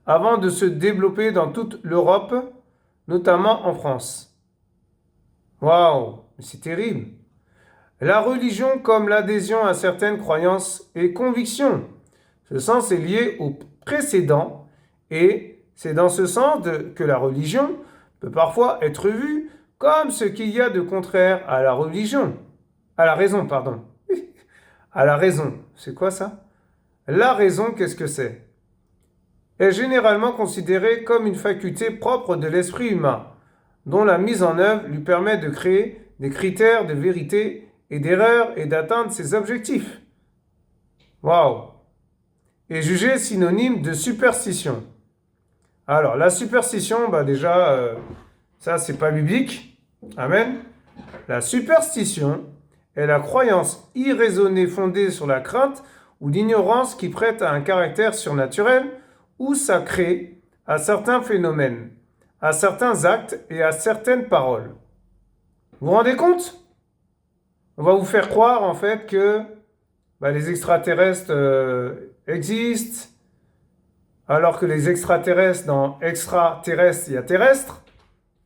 avant de se développer dans toute l'Europe, notamment en France. Waouh, c'est terrible. La religion comme l'adhésion à certaines croyances et convictions. Ce sens est lié au précédent et c'est dans ce sens que la religion peut parfois être vue comme ce qu'il y a de contraire à la religion. À la raison, pardon. À la raison. C'est quoi ça? La raison, qu'est-ce que c'est? Est généralement considérée comme une faculté propre de l'esprit humain, dont la mise en œuvre lui permet de créer des critères de vérité et d'erreur et d'atteindre ses objectifs. Waouh! est jugée synonyme de superstition. Alors, la superstition, déjà, ça, c'est pas biblique. Amen. La superstition est la croyance irraisonnée fondée sur la crainte ou l'ignorance qui prête à un caractère surnaturel ou sacré à certains phénomènes, à certains actes et à certaines paroles. Vous vous rendez compte? On va vous faire croire en fait que les extraterrestres existent, alors que les extraterrestres, dans extraterrestre, il y a terrestre.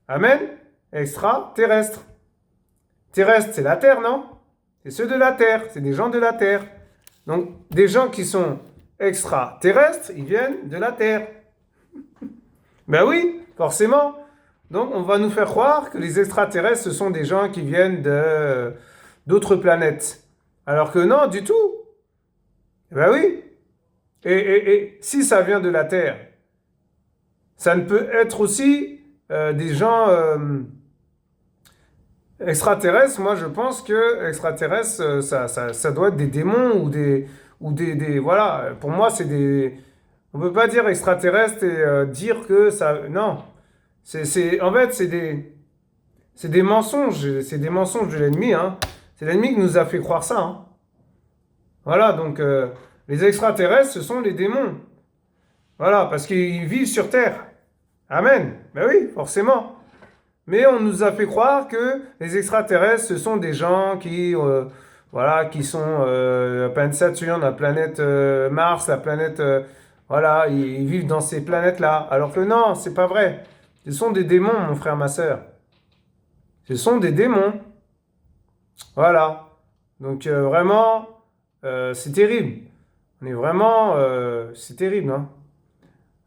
Amen. Extraterrestre. Terrestre, c'est la Terre, non? C'est ceux de la Terre, c'est des gens de la Terre. Donc, des gens qui sont extraterrestres, ils viennent de la Terre. Ben oui, forcément. Donc, on va nous faire croire que les extraterrestres, ce sont des gens qui viennent d'autres planètes. Alors que non, du tout. Ben oui. Et si ça vient de la Terre, ça ne peut être aussi des gens extraterrestres. Moi, je pense que extraterrestres, ça doit être des démons ou des voilà. Pour moi, c'est des. On peut pas dire extraterrestre et dire que ça. Non. En fait, c'est des mensonges. C'est des mensonges de l'ennemi. Hein. C'est l'ennemi qui nous a fait croire ça. Hein. Voilà, donc les extraterrestres, ce sont les démons. Voilà, parce qu'ils vivent sur Terre. Amen. Ben oui, forcément. Mais on nous a fait croire que les extraterrestres, ce sont des gens qui sont la planète Saturne, la planète Mars, la planète... voilà, ils vivent dans ces planètes-là. Alors que non, c'est pas vrai. Ce sont des démons, mon frère, ma sœur. Ce sont des démons. Voilà. Donc vraiment, c'est terrible. On est vraiment... c'est terrible, hein.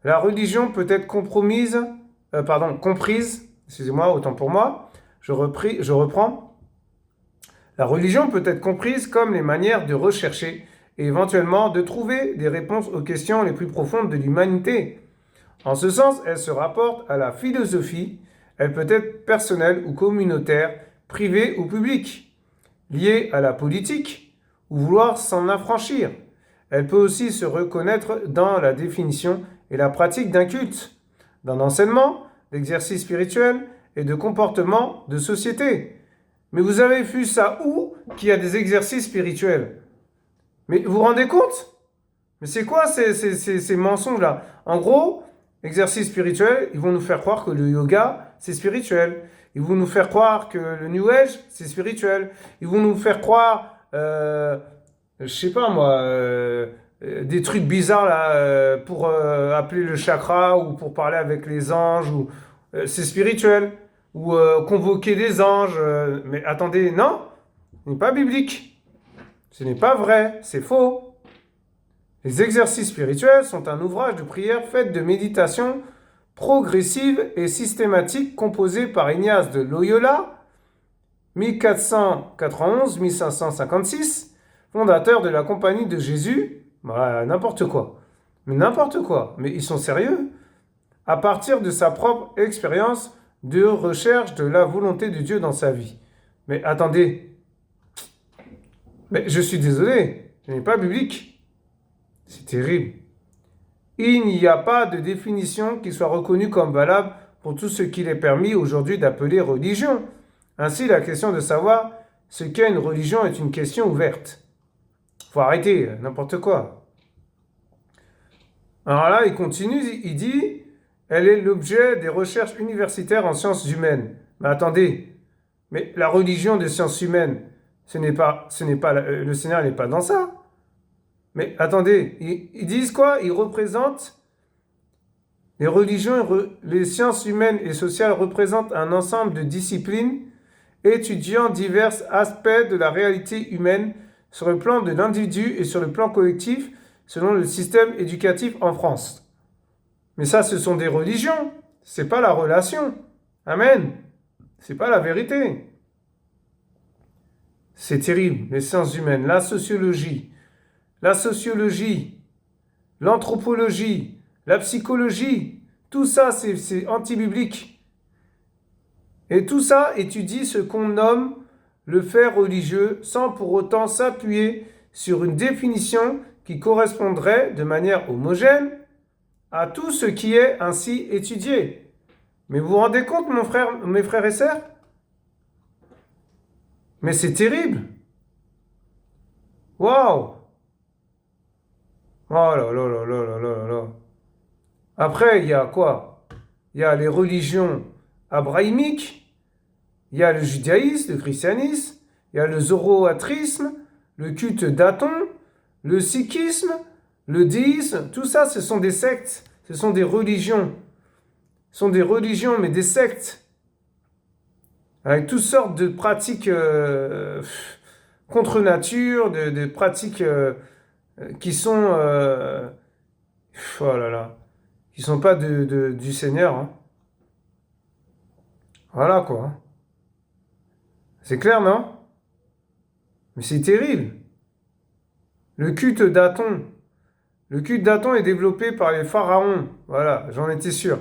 La religion peut être comprise, excusez-moi, autant pour moi, je reprends. La religion peut être comprise comme les manières de rechercher et éventuellement de trouver des réponses aux questions les plus profondes de l'humanité. En ce sens, elle se rapporte à la philosophie, elle peut être personnelle ou communautaire, privée ou publique, liée à la politique ou vouloir s'en affranchir. Elle peut aussi se reconnaître dans la définition et la pratique d'un culte, d'un enseignement, d'exercice spirituel et de comportement de société. Mais vous avez vu ça où qu'il y a des exercices spirituels? Mais vous vous rendez compte? Mais c'est quoi ces mensonges-là? En gros, exercice spirituel, ils vont nous faire croire que le yoga, c'est spirituel. Ils vont nous faire croire que le New Age, c'est spirituel. Ils vont nous faire croire, je sais pas moi, des trucs bizarres là pour appeler le chakra ou pour parler avec les anges ou c'est spirituel ou convoquer des anges mais attendez, non, ce n'est pas biblique, ce n'est pas vrai, c'est faux. Les exercices spirituels sont un ouvrage de prière fait de méditation progressive et systématique composé par Ignace de Loyola 1491-1556, fondateur de la Compagnie de Jésus. N'importe quoi. Mais n'importe quoi. Mais ils sont sérieux? À partir de sa propre expérience de recherche de la volonté de Dieu dans sa vie. Mais attendez. Mais je suis désolé. Ce n'est pas biblique. C'est terrible. Il n'y a pas de définition qui soit reconnue comme valable pour tout ce qu'il est permis aujourd'hui d'appeler religion. Ainsi, la question de savoir ce qu'est une religion est une question ouverte. Faut arrêter, n'importe quoi. Alors là, il continue, il dit, elle est l'objet des recherches universitaires en sciences humaines. Mais attendez, mais la religion des sciences humaines, le Seigneur n'est pas dans ça. Mais attendez, ils disent quoi? Ils représentent, les religions, les sciences humaines et sociales représentent un ensemble de disciplines étudiant divers aspects de la réalité humaine sur le plan de l'individu et sur le plan collectif, selon le système éducatif en France. Mais ça, ce sont des religions, c'est pas la relation. Amen. C'est pas la vérité. C'est terrible, les sciences humaines, la sociologie, l'anthropologie, la psychologie, tout ça, c'est anti-biblique. Et tout ça étudie ce qu'on nomme le fait religieux sans pour autant s'appuyer sur une définition qui correspondrait de manière homogène à tout ce qui est ainsi étudié. Mais vous vous rendez compte, mes frères et sœurs? Mais c'est terrible. Waouh! Oh là là là là là là là. Après, il y a quoi? Il y a les religions abrahamiques, il y a le judaïsme, le christianisme, il y a le zoroastrisme, le culte d'Aton, le sikhisme, le déisme. Tout ça, ce sont des sectes, ce sont des religions. Ce sont des religions, mais des sectes. Avec toutes sortes de pratiques contre nature, de pratiques qui sont... oh là là. Qui ne sont pas du Seigneur. Hein. Voilà quoi. Hein. C'est clair, non? Mais c'est terrible. Le culte d'Aton. Le culte d'Aton est développé par les pharaons. Voilà, j'en étais sûr.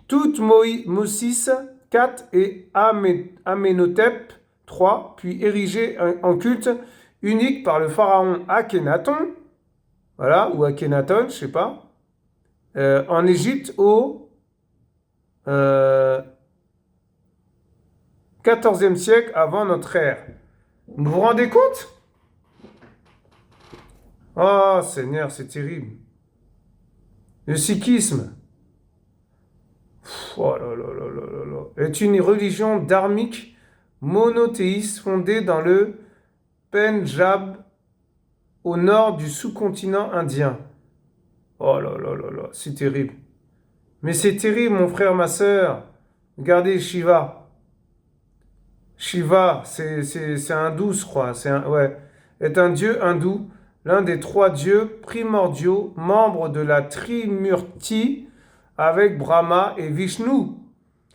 Toutmosis IV et Amenhotep III, puis érigé en culte unique par le pharaon Akhenaton, voilà, ou Akhenaton, je sais pas, en Égypte au XIVe siècle avant notre ère. Vous vous rendez compte? Oh Seigneur, c'est terrible. Le sikhisme, oh là là là là là, est une religion dharmique monothéiste fondée dans le Pendjab au nord du sous-continent indien. Oh là là là là, c'est terrible. Mais c'est terrible, mon frère, ma sœur. Regardez Shiva. Shiva, c'est hindou, je crois. Est un dieu hindou, l'un des 3 dieux primordiaux, membres de la Trimurti, avec Brahma et Vishnu.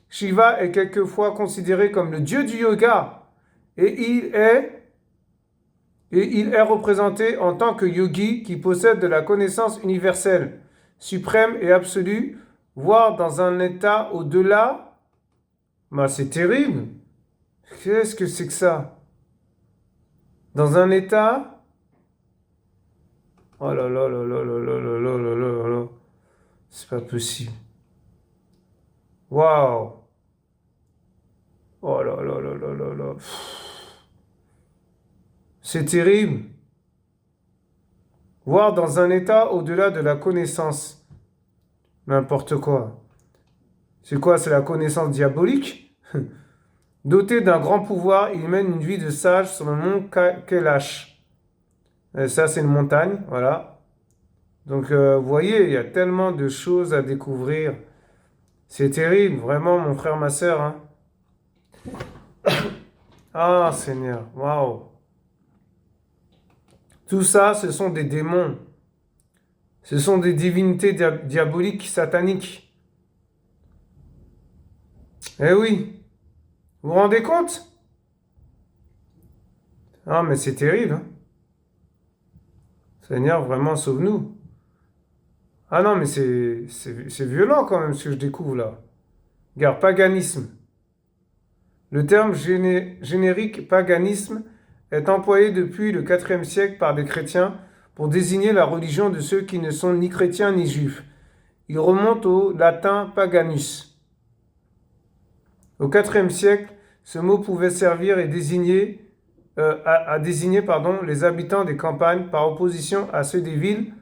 Shiva est quelquefois considéré comme le dieu du yoga, et il est représenté en tant que yogi qui possède de la connaissance universelle, suprême et absolue, voire dans un état au-delà. Bah, c'est terrible. Qu'est-ce que c'est que ça? Dans un état... Oh là là là là là là là là là là là. C'est pas possible. Waouh. Oh là là là là là là. C'est terrible. Voire dans un état au-delà de la connaissance. N'importe quoi. C'est quoi? C'est la connaissance diabolique? Doté d'un grand pouvoir, il mène une vie de sage sur le mont Kailash. Ça, c'est une montagne, voilà. Donc, vous voyez, il y a tellement de choses à découvrir. C'est terrible, vraiment, mon frère, ma sœur. Hein. Ah, Seigneur, waouh. Tout ça, ce sont des démons. Ce sont des divinités diaboliques, sataniques. Eh oui. Vous vous rendez compte? Ah, mais c'est terrible. Hein? Seigneur, vraiment, sauve-nous. Ah non, mais c'est violent quand même ce que je découvre là. Regarde, paganisme. Le terme générique paganisme est employé depuis le IVe siècle par des chrétiens pour désigner la religion de ceux qui ne sont ni chrétiens ni juifs. Il remonte au latin paganus. Au IVe siècle, ce mot pouvait servir à désigner les habitants des campagnes par opposition à ceux des villes.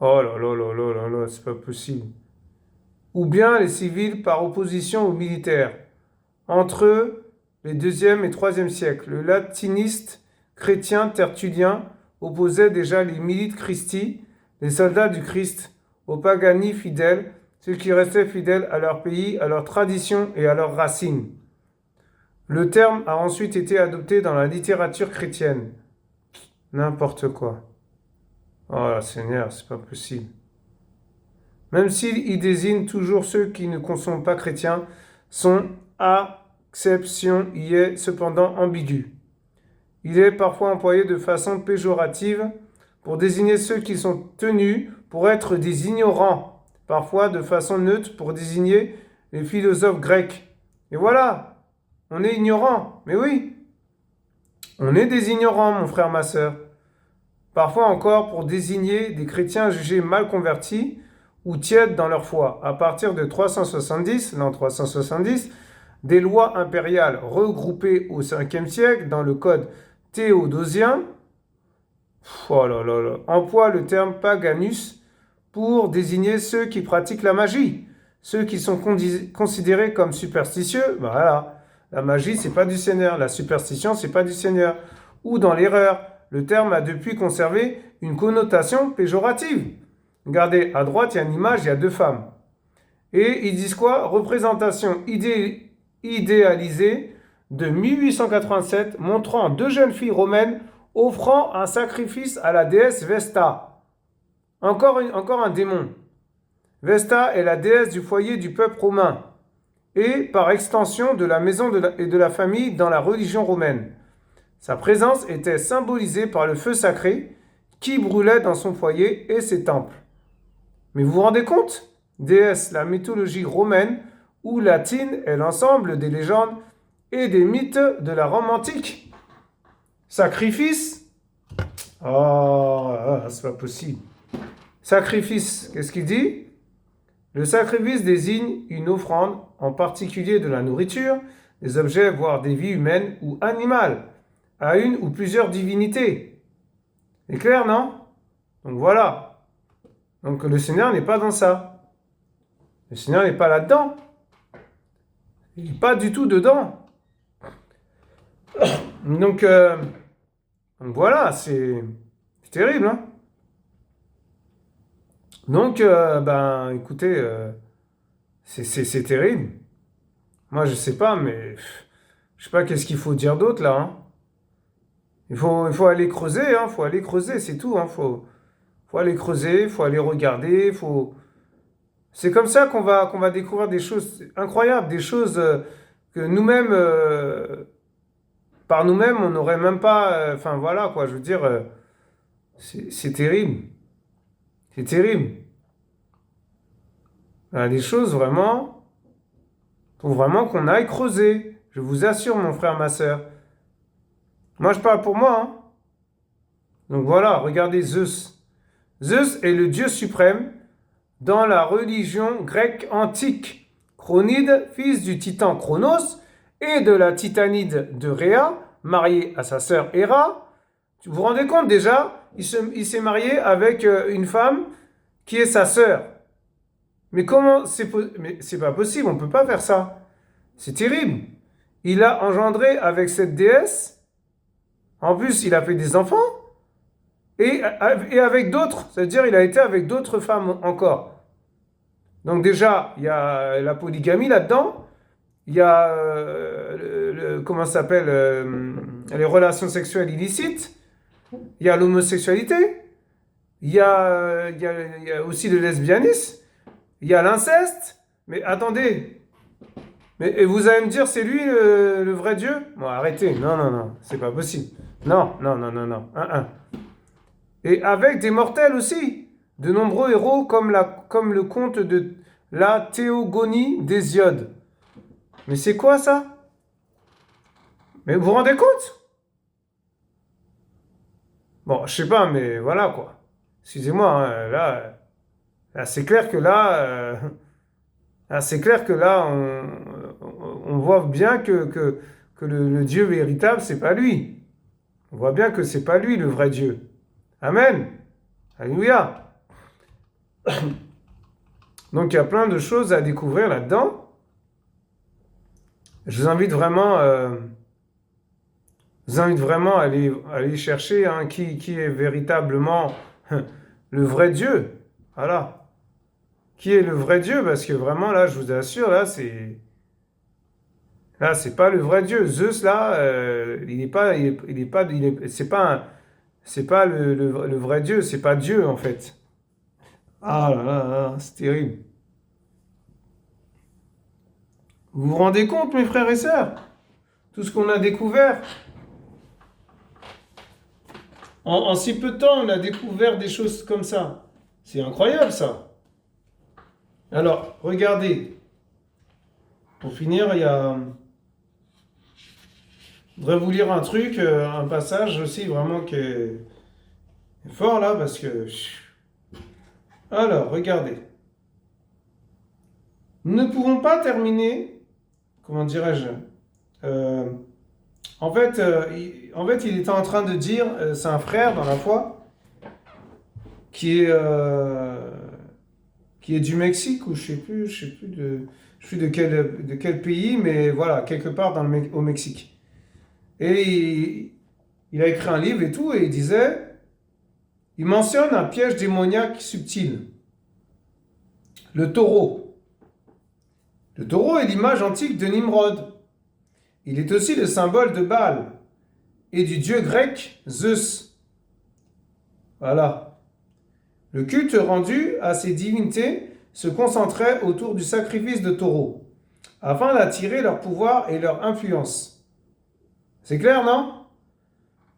Oh là là là là là là, c'est pas possible. Ou bien les civils par opposition aux militaires. Entre les 2e et 3e siècles, le latiniste chrétien Tertullien opposait déjà les milites Christi, les soldats du Christ, aux pagani fidèles, ceux qui restaient fidèles à leur pays, à leurs traditions et à leurs racines. Le terme a ensuite été adopté dans la littérature chrétienne. N'importe quoi. Oh Seigneur, c'est pas possible. Même s'il désigne toujours ceux qui ne sont pas chrétiens, son acception y est cependant ambiguë. Il est parfois employé de façon péjorative pour désigner ceux qui sont tenus pour être des ignorants, parfois de façon neutre pour désigner les philosophes grecs. Et voilà, on est ignorant, mais oui. On est des ignorants, mon frère, ma sœur. Parfois encore pour désigner des chrétiens jugés mal convertis ou tièdes dans leur foi. À partir de 370, l'an 370, des lois impériales regroupées au 5e siècle dans le code théodosien emploient le terme paganus pour désigner ceux qui pratiquent la magie, ceux qui sont considérés comme superstitieux. Ben voilà, la magie c'est pas du Seigneur, la superstition c'est pas du Seigneur. Ou dans l'erreur, le terme a depuis conservé une connotation péjorative. Regardez, à droite il y a une image, il y a 2 femmes. Et ils disent quoi? Représentation idéalisée de 1887 montrant 2 jeunes filles romaines offrant un sacrifice à la déesse Vesta. Encore un démon. Vesta est la déesse du foyer du peuple romain et par extension de la maison et de la famille dans la religion romaine. Sa présence était symbolisée par le feu sacré qui brûlait dans son foyer et ses temples. Mais vous vous rendez compte? Déesse, la mythologie romaine ou latine est l'ensemble des légendes et des mythes de la Rome antique. Sacrifice? Oh, c'est pas possible. Sacrifice, qu'est-ce qu'il dit? Le sacrifice désigne une offrande, en particulier de la nourriture, des objets, voire des vies humaines ou animales, à une ou plusieurs divinités. C'est clair, non? Donc voilà. Donc le Seigneur n'est pas dans ça. Le Seigneur n'est pas là-dedans. Il n'est pas du tout dedans. Donc voilà, c'est terrible, hein? Donc, écoutez, c'est terrible. Moi, je sais pas, mais je sais pas qu'est-ce qu'il faut dire d'autre là. Hein. Il faut aller creuser, hein. Faut aller creuser, c'est tout. Hein. Faut aller creuser, faut aller regarder, C'est comme ça qu'on va découvrir des choses incroyables, des choses que nous-mêmes, par nous-mêmes, on n'aurait même pas. Enfin voilà quoi, je veux dire, c'est terrible. C'est terrible. Il y a des choses vraiment, faut vraiment qu'on aille creuser. Je vous assure, mon frère, ma sœur. Moi, je parle pour moi. Hein. Donc voilà, regardez Zeus. Zeus est le dieu suprême dans la religion grecque antique. Chronide, fils du titan Chronos et de la titanide de Rhea, marié à sa sœur Héra. Vous vous rendez compte déjà? Il s'est marié avec une femme qui est sa sœur. Mais comment c'est pas possible, on ne peut pas faire ça. C'est terrible. Il a engendré avec cette déesse. En plus, il a fait des enfants. Et avec d'autres. C'est-à-dire, il a été avec d'autres femmes encore. Donc déjà, il y a la polygamie là-dedans. Il y a comment ça s'appelle les relations sexuelles illicites. Il y a l'homosexualité, il y a aussi le lesbianisme, il y a l'inceste. Mais attendez, et vous allez me dire c'est lui le vrai Dieu? Bon, arrêtez, non, c'est pas possible. Non. Et avec des mortels aussi, de nombreux héros comme le conte de la Théogonie d'Hésiode. Mais c'est quoi ça? Mais vous vous rendez compte? Bon, je sais pas, mais voilà quoi. Excusez-moi, hein, là c'est clair que là, on voit bien que le Dieu véritable, c'est pas lui. On voit bien que c'est pas lui le vrai Dieu. Amen. Alléluia. Donc il y a plein de choses à découvrir là-dedans. Je vous invite vraiment à aller chercher hein, qui est véritablement le vrai Dieu. Voilà. Qui est le vrai Dieu? Parce que vraiment, là, je vous assure, c'est pas le vrai Dieu. Zeus, là, c'est pas le vrai Dieu, c'est pas Dieu, en fait. Ah là, c'est terrible. Vous vous rendez compte, mes frères et sœurs? Tout ce qu'on a découvert. En si peu de temps, on a découvert des choses comme ça. C'est incroyable, ça. Alors, regardez. Pour finir, il y a Je voudrais vous lire un truc, un passage aussi vraiment qui est fort là, parce que... Alors, regardez. Nous ne pouvons pas terminer, comment dirais-je, en fait, il était en train de dire, c'est un frère dans la foi, qui est du Mexique, ou je sais plus de quel pays, mais voilà, quelque part au Mexique. Et il a écrit un livre et tout, et il mentionne un piège démoniaque subtil. Le taureau. Le taureau est l'image antique de Nimrod. Il est aussi le symbole de Baal et du dieu grec Zeus. Voilà. Le culte rendu à ces divinités se concentrait autour du sacrifice de taureaux, afin d'attirer leur pouvoir et leur influence. C'est clair, non?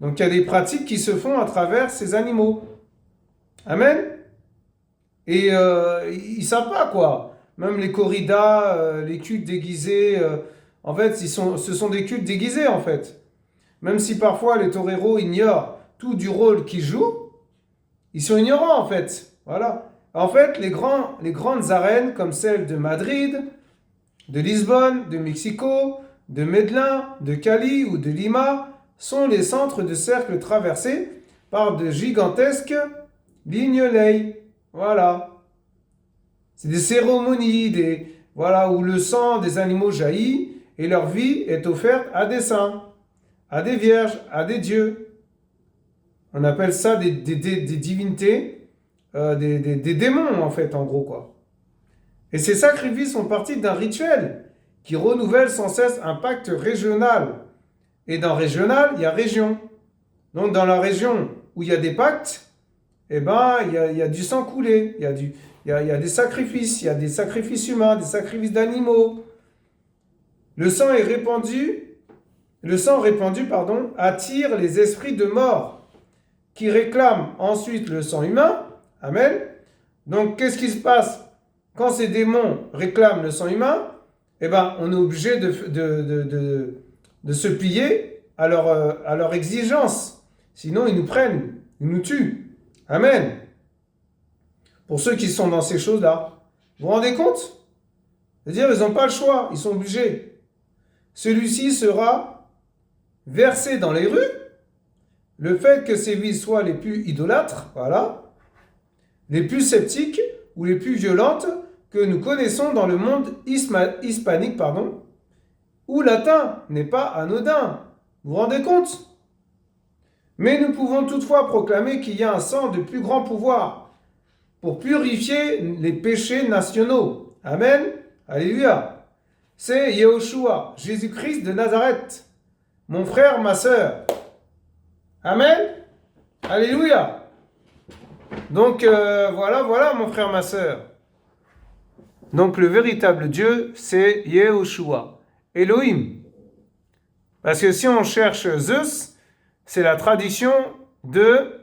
Donc il y a des pratiques qui se font à travers ces animaux. Amen. Et ils savent pas quoi. Même les corridas, les cultes déguisés, en fait, ce sont des cultes déguisés en fait. Même si parfois les toreros ignorent tout du rôle qu'ils jouent, ils sont ignorants en fait. Voilà. En fait, les grandes arènes comme celles de Madrid, de Lisbonne, de Mexico, de Medellín, de Cali ou de Lima sont les centres de cercles traversés par de gigantesques lignes ley. Voilà. C'est des cérémonies, voilà, où le sang des animaux jaillit et leur vie est offerte à des saints, à des vierges, à des dieux. On appelle ça des divinités, des démons en fait, en gros quoi. Et ces sacrifices font partie d'un rituel qui renouvelle sans cesse un pacte régional. Et dans régional, il y a région. Donc dans la région où il y a des pactes, eh ben, il y a du sang coulé, il y a des sacrifices, il y a des sacrifices humains, des sacrifices d'animaux. Le sang répandu, attire les esprits de mort qui réclament ensuite le sang humain. Amen. Donc qu'est-ce qui se passe quand ces démons réclament le sang humain? Eh ben, on est obligé de se plier à leur exigence. Sinon, ils nous prennent, ils nous tuent. Amen. Pour ceux qui sont dans ces choses-là. Vous vous rendez compte? C'est-à-dire, ils n'ont pas le choix, ils sont obligés. Celui-ci sera versé dans les rues. Le fait que ces vies soient les plus idolâtres, voilà, les plus sceptiques ou les plus violentes que nous connaissons dans le monde hispanique, ou latin, n'est pas anodin. Vous vous rendez compte? Mais nous pouvons toutefois proclamer qu'il y a un sang de plus grand pouvoir pour purifier les péchés nationaux. Amen. Alléluia. C'est Yehoshua, Jésus-Christ de Nazareth, mon frère, ma sœur. Amen. Alléluia. Donc voilà mon frère, ma sœur. Donc le véritable Dieu, c'est Yehoshua, Elohim. Parce que si on cherche Zeus, c'est la tradition de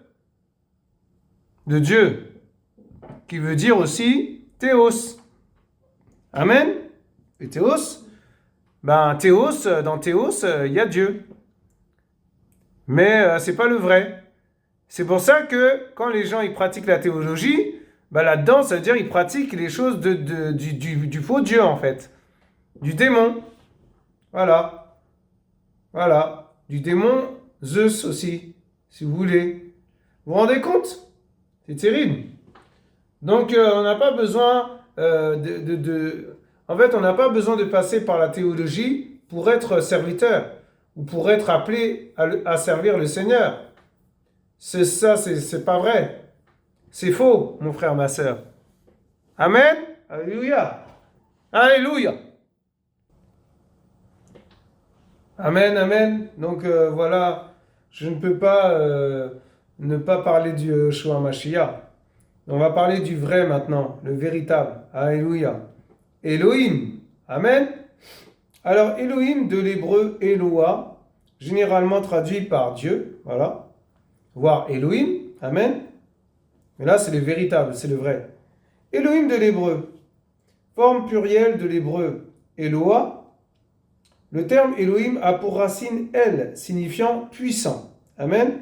Dieu, qui veut dire aussi Théos. Amen. Et Théos, dans Théos, il y a Dieu. Mais c'est pas le vrai. C'est pour ça que quand les gens ils pratiquent la théologie, là-dedans, ça veut dire qu'ils pratiquent les choses du faux Dieu, en fait. Du démon. Voilà. Voilà. Du démon Zeus aussi, si vous voulez. Vous vous rendez compte? C'est terrible. Donc, on n'a pas besoin En fait, on n'a pas besoin de passer par la théologie pour être serviteur ou pour être appelé à servir le Seigneur. C'est pas vrai. C'est faux, mon frère, ma sœur. Amen. Alléluia. Alléluia. Amen, amen. Donc voilà, je ne peux pas ne pas parler du Yeshua Mashiach. On va parler du vrai maintenant, le véritable. Alléluia. Elohim. Amen. Alors, Elohim de l'hébreu Eloah, généralement traduit par Dieu, voilà. Voire Elohim. Amen. Mais là, c'est le véritable, c'est le vrai. Elohim de l'hébreu, forme plurielle de l'hébreu Eloah, Le terme Elohim a pour racine El, signifiant puissant. Amen.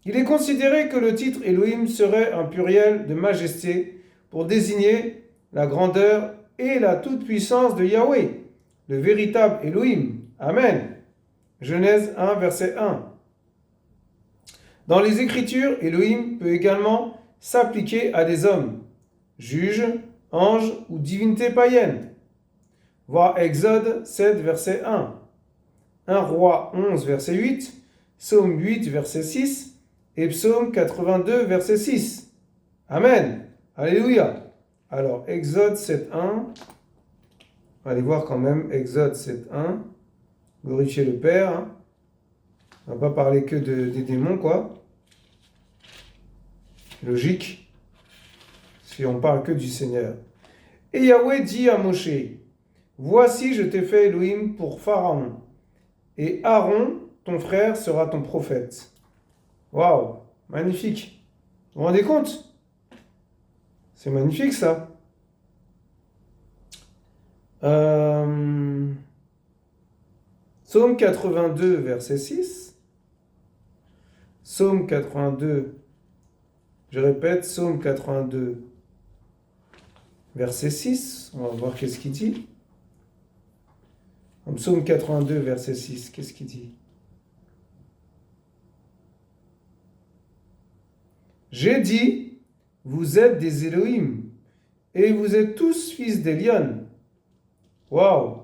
Il est considéré que le titre Elohim serait un pluriel de majesté pour désigner la grandeur et la toute-puissance de Yahweh, le véritable Elohim. Amen. Genèse 1, verset 1. Dans les Écritures, Elohim peut également s'appliquer à des hommes, juges, anges ou divinités païennes. Voir Exode 7, verset 1, 1 Roi 11, verset 8, Psaume 8, verset 6 et Psaume 82, verset 6. Amen. Alléluia. Alors, Exode 7, 1. On va aller voir quand même Exode 7, 1. Glorifier le Père. Hein. On va pas parler que des démons, quoi. Logique. Si on parle que du Seigneur. Et Yahweh dit à Moshe, voici, je t'ai fait Elohim pour Pharaon, et Aaron, ton frère, sera ton prophète. Waouh, magnifique. Vous vous rendez compte? C'est magnifique, ça. Psaume 82, verset 6. Psaume 82, je répète, Psaume 82, verset 6. On va voir qu'est-ce qu'il dit. En Psaume 82, verset 6, qu'est-ce qu'il dit? J'ai dit, vous êtes des Elohim, et vous êtes tous fils d'Elion. Waouh!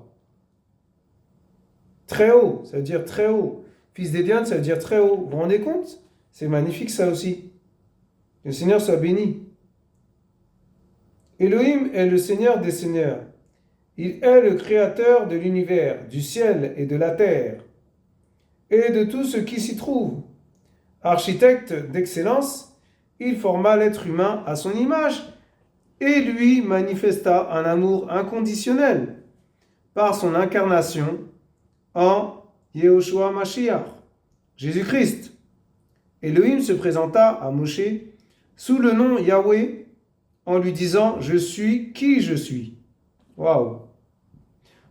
Très haut, ça veut dire très haut. Fils d'Elion, ça veut dire très haut. Vous vous rendez compte? C'est magnifique ça aussi. Que le Seigneur soit béni. Elohim est le Seigneur des seigneurs. Il est le créateur de l'univers, du ciel et de la terre, et de tout ce qui s'y trouve. Architecte d'excellence, il forma l'être humain à son image et lui manifesta un amour inconditionnel par son incarnation en Yehoshua Mashiach, Jésus-Christ. Elohim se présenta à Moshe sous le nom Yahweh en lui disant « Je suis qui je suis ». Waouh!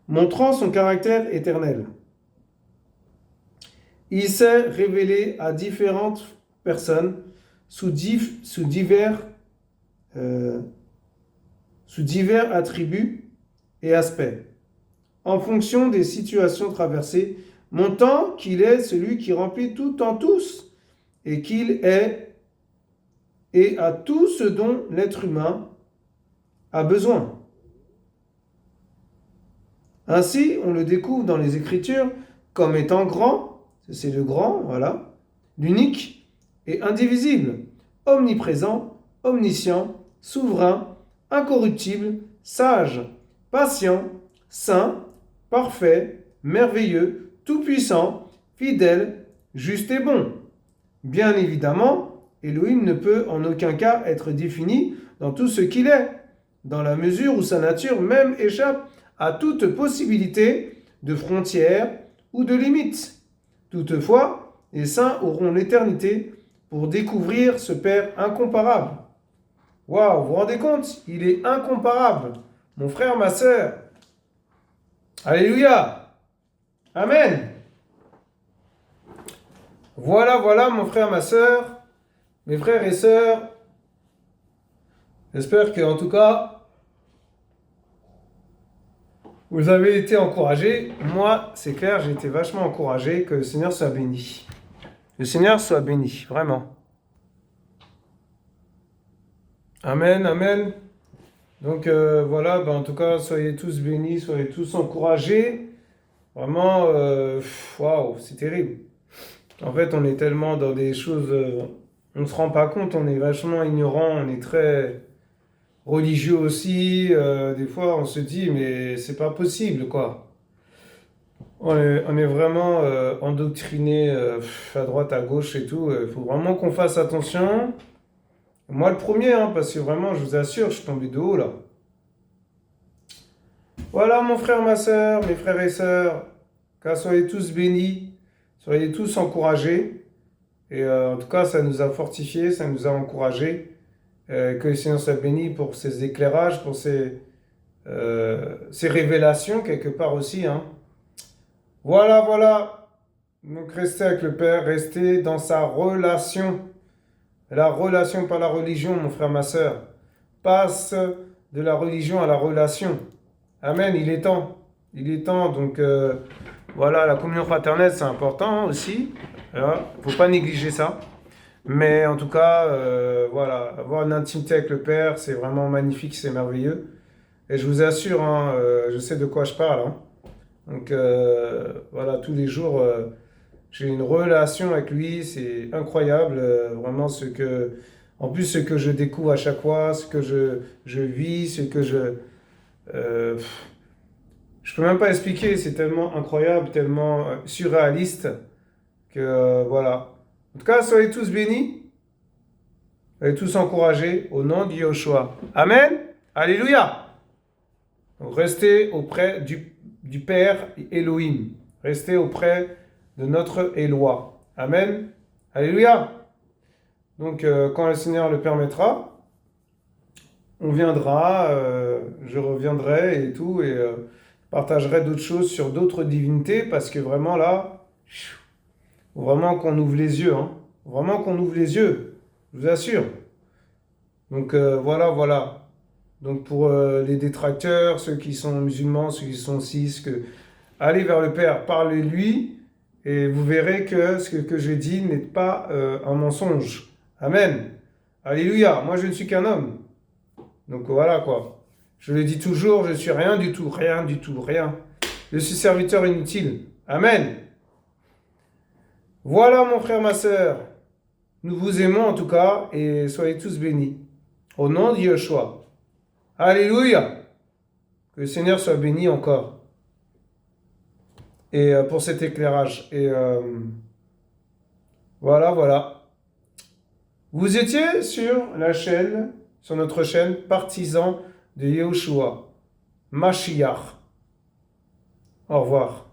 Montrant son caractère éternel. Il s'est révélé à différentes personnes sous divers attributs et aspects, en fonction des situations traversées, montrant qu'il est celui qui remplit tout en tous, et qu'il est et à tout ce dont l'être humain a besoin. Ainsi, on le découvre dans les Écritures comme étant grand, c'est le grand, voilà, l'unique et indivisible, omniprésent, omniscient, souverain, incorruptible, sage, patient, saint, parfait, merveilleux, tout-puissant, fidèle, juste et bon. Bien évidemment, Elohim ne peut en aucun cas être défini dans tout ce qu'il est, dans la mesure où sa nature même échappe à toute possibilité de frontières ou de limites. Toutefois, les saints auront l'éternité pour découvrir ce Père incomparable. Waouh, vous vous rendez compte? Il est incomparable. Mon frère, ma sœur. Alléluia. Amen. Voilà, mon frère, ma sœur, mes frères et sœurs. J'espère que, en tout cas, vous avez été encouragés. Moi, c'est clair, j'ai été vachement encouragé. Que le Seigneur soit béni. Le Seigneur soit béni, vraiment. Amen, amen. Donc voilà, en tout cas, soyez tous bénis, soyez tous encouragés. Vraiment, waouh, c'est terrible. En fait, on est tellement dans des choses, on ne se rend pas compte, on est vachement ignorant, on est très religieux aussi. Des fois, on se dit, mais c'est pas possible, quoi. On est vraiment endoctriné à droite, à gauche et tout. Il faut vraiment qu'on fasse attention. Moi, le premier, parce que vraiment, je vous assure, je suis tombé de haut, là. Voilà, mon frère, ma sœur, mes frères et sœurs, que soyez tous bénis, soyez tous encouragés. Et en tout cas, ça nous a fortifiés, ça nous a encouragés. Que le Seigneur soit béni pour ces éclairages, pour ces révélations, quelque part aussi. Voilà, voilà. Donc restez avec le Père, restez dans sa relation. La relation, pas la religion, mon frère, ma soeur. Passe de la religion à la relation. Amen, il est temps. Il est temps. Donc voilà, la communion fraternelle, c'est important aussi. Il ne faut pas négliger ça. Mais en tout cas, voilà, avoir une intimité avec le Père, c'est vraiment magnifique, c'est merveilleux. Et je vous assure, hein, je sais de quoi je parle. Hein. Donc voilà, tous les jours, j'ai une relation avec lui, c'est incroyable. Vraiment, en plus, ce que je découvre à chaque fois, ce que je vis, ce que euh, je peux même pas expliquer, c'est tellement incroyable, tellement surréaliste que voilà. En tout cas, soyez tous bénis. Et tous encouragés au nom de Yahushua. Amen. Alléluia. Donc, restez auprès du Père Elohim. Restez auprès de notre Éloi. Amen. Alléluia. Donc, quand le Seigneur le permettra, on viendra, je reviendrai et tout, et partagerai d'autres choses sur d'autres divinités, parce que vraiment là, vraiment qu'on ouvre les yeux. Hein. Vraiment qu'on ouvre les yeux. Je vous assure. Donc voilà, voilà. Donc pour les détracteurs, ceux qui sont musulmans, ceux qui sont allez vers le Père, parlez-lui, et vous verrez que ce que je dis n'est pas un mensonge. Amen. Alléluia. Moi, je ne suis qu'un homme. Donc voilà quoi. Je le dis toujours, je suis rien du tout, rien du tout, rien. Je suis serviteur inutile. Amen. Voilà mon frère, ma soeur. Nous vous aimons en tout cas, et soyez tous bénis. Au nom de Yeshua. Alléluia. Que le Seigneur soit béni encore. Et pour cet éclairage. Et voilà, voilà. Vous étiez sur notre chaîne, Partisans de Yehoshua. Mashiach. Au revoir.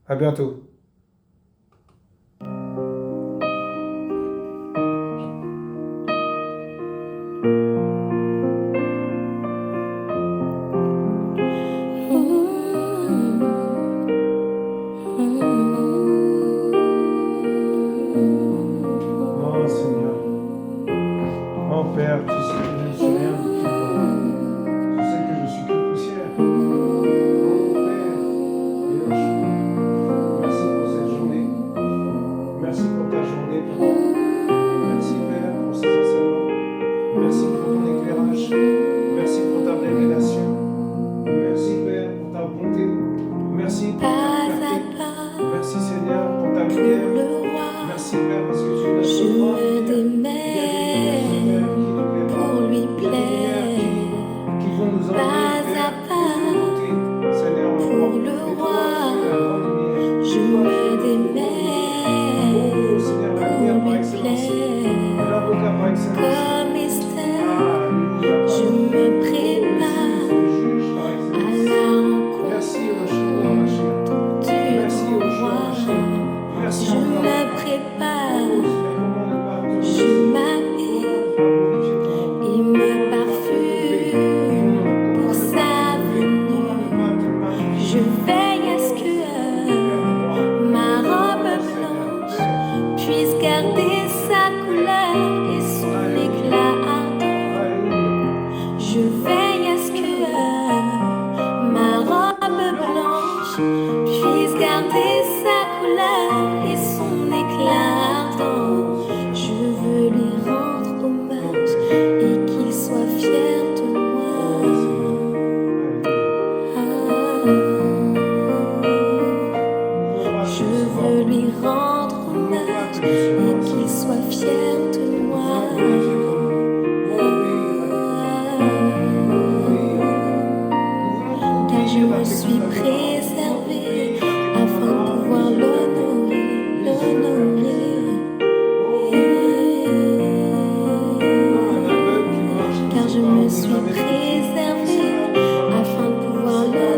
À bientôt. Oh Seigneur. Oh Père, tu sais que je ne suis rien du tout. Tu sais que je suis que poussière. Oh Père, Yeshua. Merci pour cette journée. Merci pour ta journée, Papa. Merci Père pour ces enseignements. Merci pour ton éclairage. Merci pour ta révélation. Merci Père pour ta bonté. Merci pour ta clarté. Merci Seigneur pour ta lumière. Merci Père parce que tu es notre roi. Il y a des lumières pour lui plaire. Qui vont nous emmener vers la beauté. Seigneur, pour le roi, je me démets. Oh Seigneur, la lumière par excellence. L'avocat par excellence. Comme Esther, je me prépare à la rencontre. Merci Yeshua Mashiach. Merci Yeshua Mashiach. Merci je me prépare, je m'habille et me parfume pour sa venue. Je veille à ce que ma robe blanche puisse garder sa couleur et son éclat ardent. Je veille à ce que ma robe blanche puisse garder sa couleur et son éclat ardent. Je veux lui rendre hommage et qu'il soit fier de moi. Je veux lui rendre hommage et qu'il soit fier de moi. Car je me suis préservée afin de pouvoir l'honorer, car je me suis préservée afin de pouvoir l'honorer.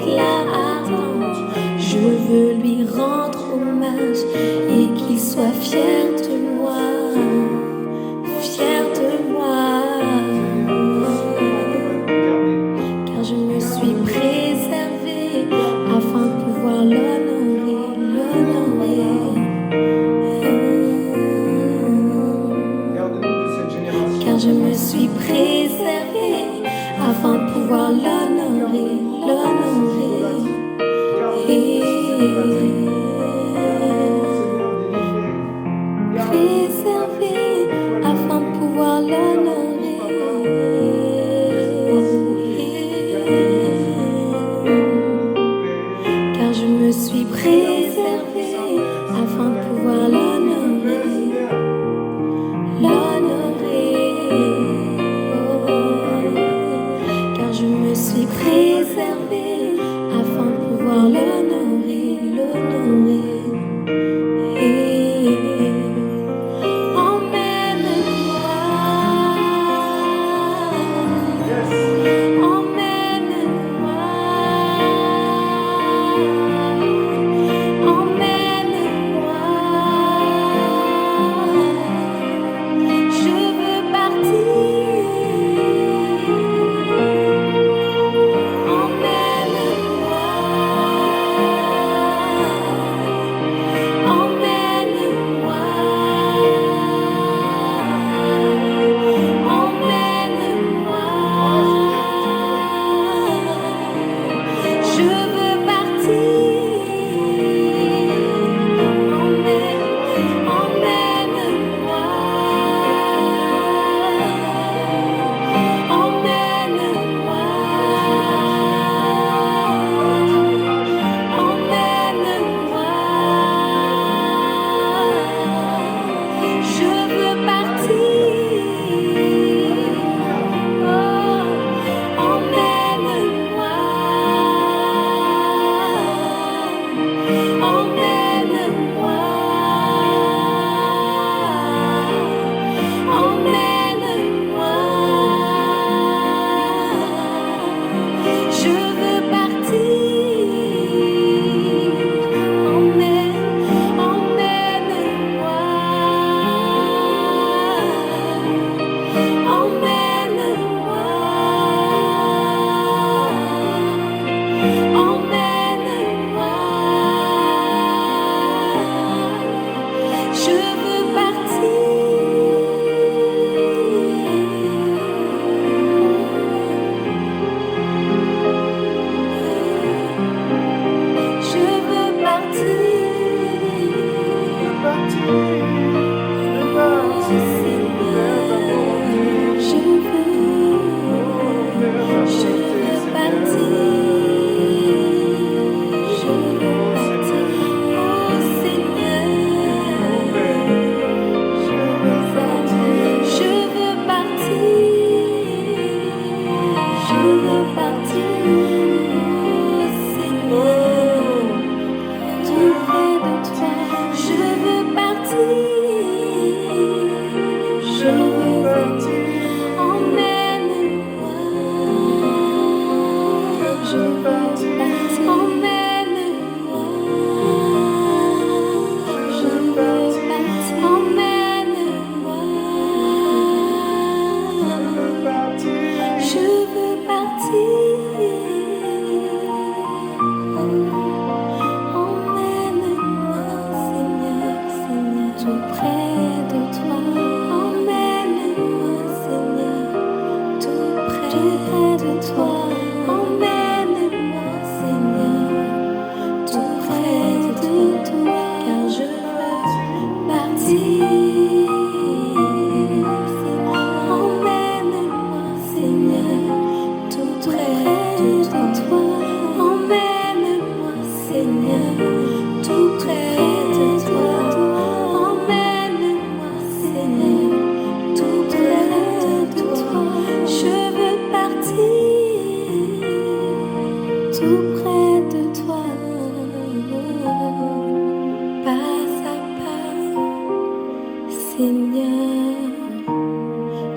éclat ardent. Je veux lui rendre hommage et qu'il soit fier de moi, fier de moi. Car je me suis préservée afin de pouvoir l'honorer, l'honorer. Garde-nous de cette génération. Car je me suis préservée afin de pouvoir l'honorer, l'honorer. Préservée afin de pouvoir l'honorer. Car je me suis préservée afin de pouvoir l'honorer, l'honorer. Car je me suis préservée afin de pouvoir l'honorer, l'honorer. Emmène-moi, emmène-moi, emmène-moi. Je veux partir. Emmène-moi, emmène-moi, emmène-moi. Je veux partir. Emmène-moi, emmène-moi, emmène-moi. Je veux partir. Emmène-moi, emmène-moi, emmène-moi. Je veux partir. Emmène-moi, emmène-moi, emmène-moi. Je veux partir.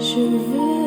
Je veux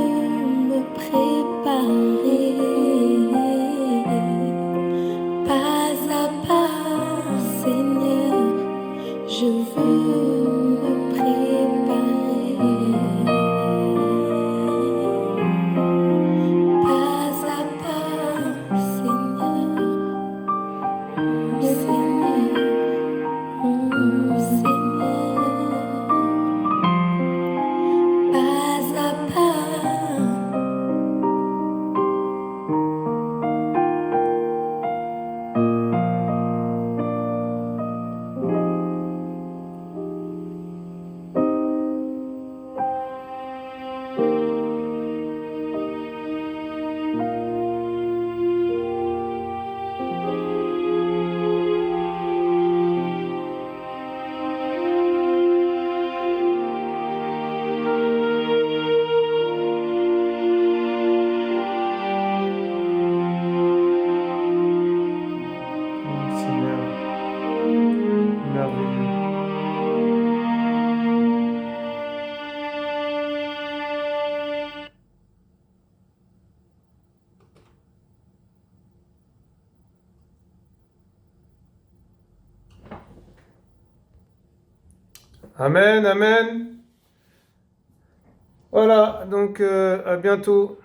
Amen, amen. Voilà, donc à bientôt.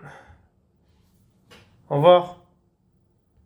Au revoir.